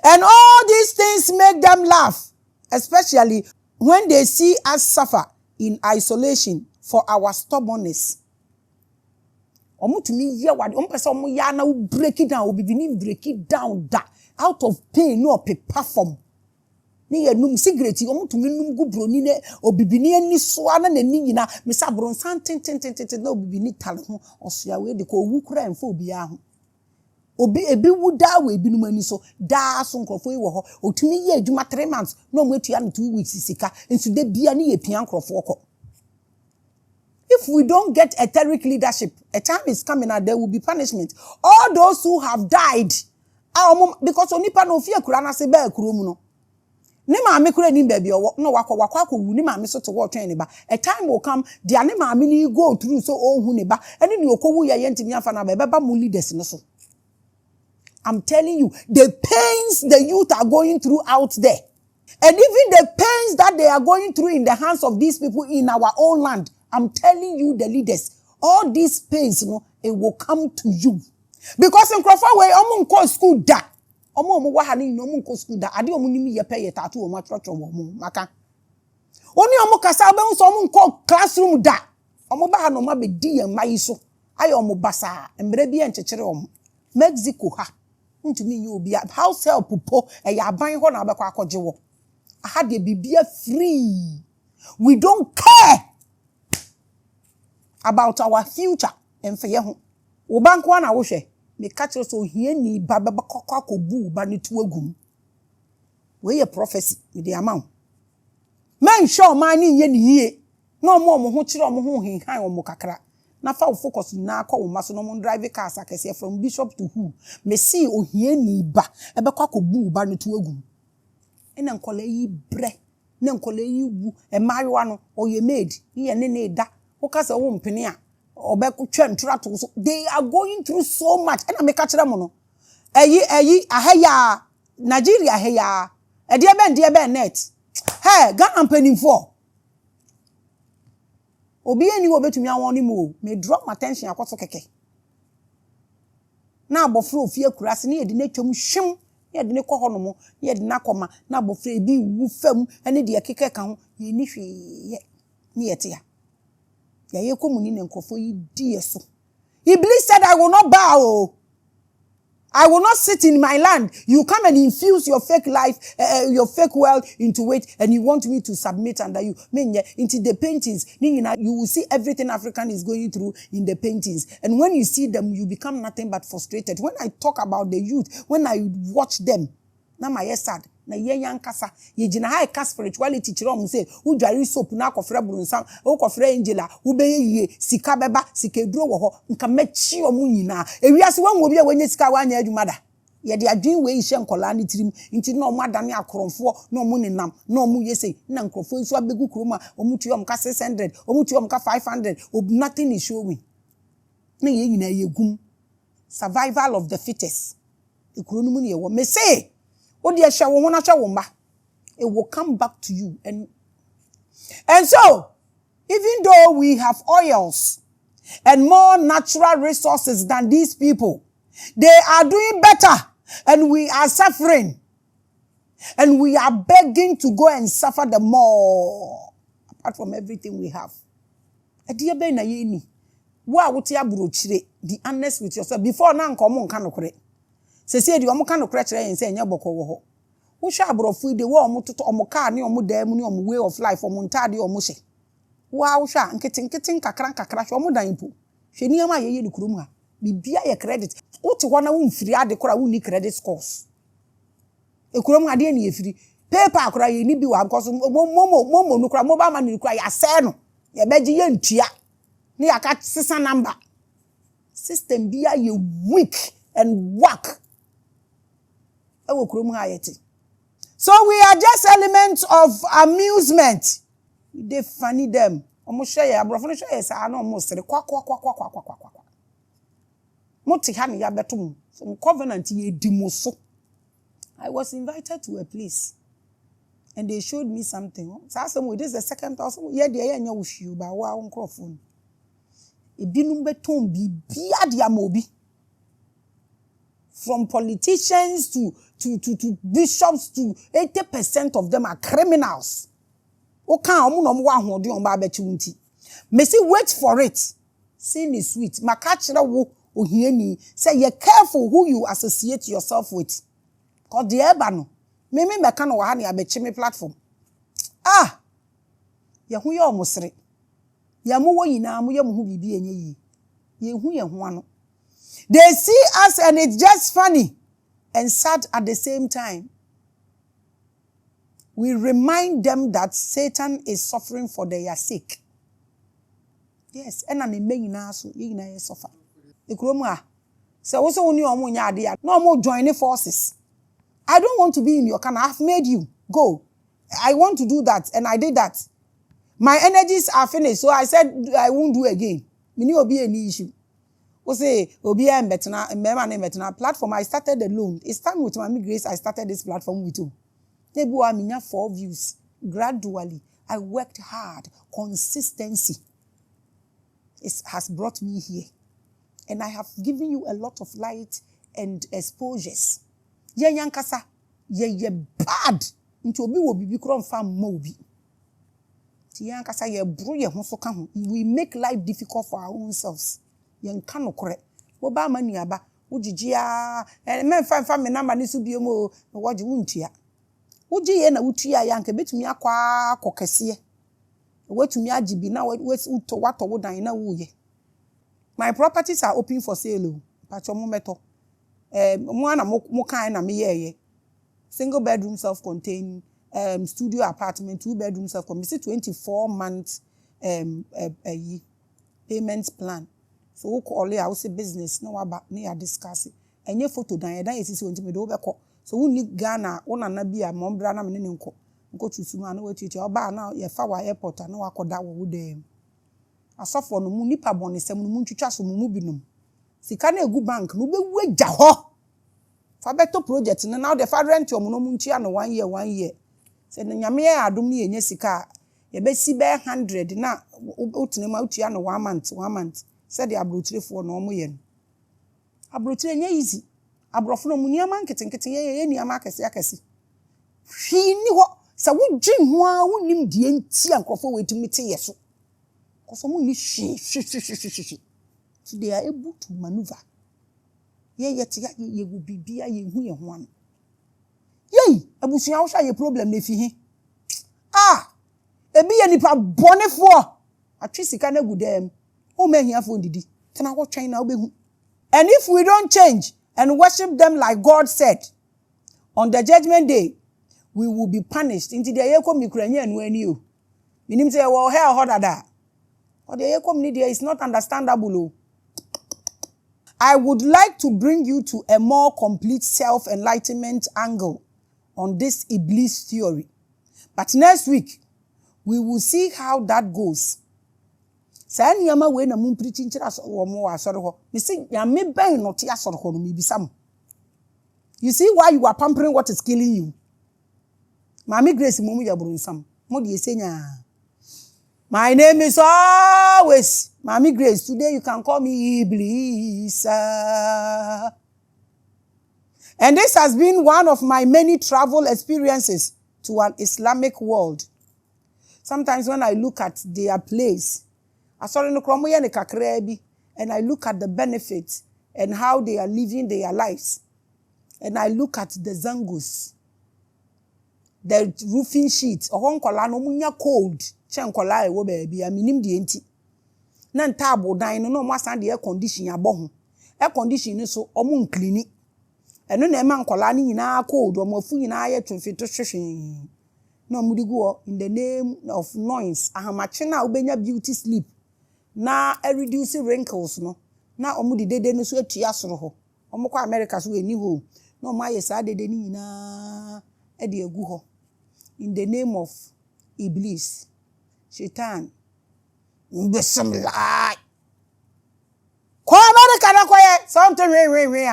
A: And all these things make them laugh, especially when they see us suffer in isolation for our stubbornness. Break it down, break it down out of pain, no paper form. Ni num cigarette, num gubroni ne obibini ani soa na nani nyina mesa bronsan ten na obibini tale ho osoa we de ko wukura emfa obia ho. Obi ebi wuda we binum ani so da so nkrofo yi wo ho otumi ye adwuma 3 months na o matua no 2 weeks sika ensu de bia ne ye pia nkrofo ko. If we don't get etheric leadership, a time is coming and there will be punishment. All those who have died, because onipa no fear kura na se be kuro mu no. Ne maame kura ni baby no wakwa wu ni maame so to wo twen ne ba. A time will come, dia ne maame ni go through so ohu ne ba. Ene ni okowu ye ntimi afa na ba beba mu leaders no so. I'm telling you, the pains the youth are going through out there, and even the pains that they are going through in the hands of these people in our own land, I'm telling you, the leaders, all these pains, it will come to you. Because in Crawford way, I'm going school da. I'm going to school da. I don't need to pay a tattoo or my church or maka. Only I'm going to classroom da. I'm going to be dear my so. I am basa and baby and chechere Mexico ha. To me, you will be a house help po and ya buying one abakwa jewo. I had the be free. We don't care about our future and for you. Obank one awoshe. Me catch us so here ni baba ko bu ba ni tu agum. We a prophecy with the amount. Man sure man ni ye. No more mo ho kire mo ho hinhan o mo kakra. Na fa focus na akọ wo maso no mo drive cars akese from bishop to who. Me see ohie ni ba ebekwa ko bu ba ni tu agum. Ena nkola yi bre. Na nkola yi wu e mayewa no oye maid. Ye ne da. Okasa wo mpene a obeku twentura to so they are going through so much and I make catch them no eyi ahaya Nigeria ahaya e de be net hey Ghana mpanimfo obi eni wo betumi awon ni mu me drop my attention akoso keke na abofra ofie kurase ne ye de na twam hwem ye de ne kɔ hɔ no mo ye de na kɔma na abofra ebi wu fam ene de keke ka ho ye ni hwe ye ne ye te ya Iblis said, I will not bow. I will not sit in my land. You come and infuse your fake life, your fake world into it, and you want me to submit under you. Into the paintings, you will see everything African is going through in the paintings. And when you see them, you become nothing but frustrated. When I talk about the youth, when I watch them, now my head sad. Na young kasa ye gina high cast spirituality chiro mu say udware soap na akofra burunsan okofra angela ubeye yie sika beba sika eduro wo ho nka machi omu nyina ewiase wanwo bi a wanya sika wanya adwuma da ye de adwen we hye nkola ne tirim nti na omu adane akoromfo na omu nenam na omu yese na nkrofo nso abegu kuroma omu tuyom ka 600 omu tuyom ka 500 nothing is showing na ye nyina ye gum survival of the fittest ekuro mu ne ye wo me say it will come back to you. And so, even though we have oils and more natural resources than these people, they are doing better and we are suffering. And we are begging to go and suffer the more, apart from everything we have. Be honest with yourself. Before now, come on, can't se se di omo ka no kra kire yen se enya boko wo ho wo hwa abrofu de wo omo toto omo ka ne omo da mu ne omo way of life omo ntade omo hye wo hwa nketen kakra hwe omo dan po hwe ni ama ye ni kurum ha bibia ye credit wo te ho na wo mfiri ade kora wo ni credit scores e kurum ade ni efiri paper akora ye ni bi wa because momo no kora mobile money kora ya se no ye beji ye ntua ne aka sisa number system bia ye weak and work. So we are just elements of amusement. They funny them. Almost share ya brofo share sa na almost kwa. Moti hani ya betum. Some covenant ye dimoso. I was invited to a place and they showed me something. So I said, this is the second time. Yeah, they are with you, but wow, microphone. E binum betum bi dia mobi. From politicians to bishops to 80% of them are criminals. Me say wait for it. Sin is sweet. Makachira wo ohiani. Say you're careful who you associate yourself with. Cause the ebano. Me meka no wa na abechi me platform. Ah. Ye hu ye omosre. Ye mo wo yina mo ye mo hu bibi enye yi. Ye hu ye ho ano. They see us and it's just funny and sad at the same time. We remind them that Satan is suffering for their sake. Yes, and an imagine so you suffer. The Kroma. So also when you are no more joining forces. I don't want to be in your camp. I've made you go. I want to do that, and I did that. My energies are finished, so I said I won't do again. Me will be any issue. Say Obia and Betna and Mema and Betna platform. I started alone. It's time with Maame Grace. I started this platform with you. They bought me 4 views. Gradually, I worked hard. Consistency has brought me here, and I have given you a lot of light and exposures. Ye yankasa, ye bad. Into obi will be krom fam mobi. Ti yankasa ye bro ye honso ka ho. We make life difficult for our own selves. Yanka no kore wo ba mani aba wo gigia men fa me number ni so biomo wo gi wuntua wo gi ye na wutua yanka betumi akwa kokese watumi agibi na wato wo dan na wo ye. My properties are open for sale. Pacho mo meto mo na mo kan na me ye single bedroom self-contained studio apartment 2 bedroom self-contained 24 months payment plan. So we call it our business no about near discuss it. And your photo dan is so me do be ko. So we need Ghana one na bia mo bra na me ne nko. Nko tusuma na we tete oba na ye fa wa airport na wakoda wo dem. Asofo no mu nipa bonesem no mu ntwitwa so mu binom. Sika na egu bank no be wagya ho. Fa beto project no now the fa rent yo no mu ntua no 1 year. Say na nyame ya adom ne yenye sika ye be si be 100 na utinema utua no 1 month. Said the abrotire for no mo ye. Abrotire nya easy. Abrofo no mu niama nketenkete ye niama akese. Hwi ni ho sa wo dwen ho a wonim die nti ankofo wetumi te ye so. Koso mu ni shi. So they are able to maneuver. Ye yet ye will be beer ye one. Yea, abusua wo ye problem na fi hi. Ebi ye nipa bone for. Atwi sika na gu dem. O ma hia fo ndidi. Tena wo twen na obehu. And if we don't change and worship them like God said, on the judgment day, we will be punished. Inti de ye kom nikuranye anu ani o. Minim say wo hair hodada. Or the ye kom ni there is not understandable o. I would like to bring you to a more complete self-enlightenment angle on this Iblis theory. But next week, we will see how that goes. Say niyama we na mun preaching kira so wo mo asoro ho. Me say ya me ben no te asoro ho no me bisam. You see why you are pampering what is killing you? Maame Grace mo mu ya brunsam. Mo de esenya. My name is always Maame Grace. Today you can call me Iblis. And this has been one of my many travel experiences to an Islamic world. Sometimes when I look at their place, and I look at the benefits and how they are living their lives, and I look at the zangus, the roofing sheets, cold, baby, I mean, the enti. Nan table dine no more stand the air condition above. Air condition so clean. And no man colani in our cold or more food in our to fit to no mudigo in the name of noise. I have machina ubenya beauty sleep. Na reduce wrinkles no. Na omudi de no so tiasro. Omoko America so eni ho. No ma yesa de ni na e de egu ho. In the name of Iblis, Shaitan, Mbesam lie. Ko America na koye something we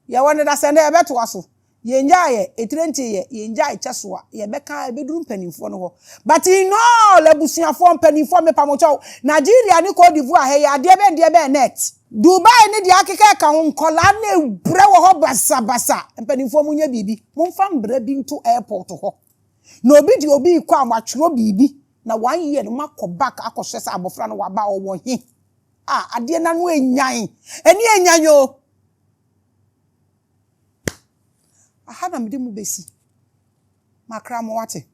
A: ya wonder that send e beto aso. Ye njaye etrenti ye njaye chesoa ye beka ebeduru mpanimfo no ho. But in all abusuafo mpanimfo me pamocho Nigeria ni Cote d'Ivoire he ya de be net. Dubai ni de akeka ka nkola na ebre wo ho basa mpanimfo munya bibi momfa mbra bi nto airport ho. Na obi di obi kwa amatworo bibi na 1 year no makọ back akọhwese abofra no waba owo he. Ade na no enyan. Eni enyan yo. Aha na mede mu besi makra mo wate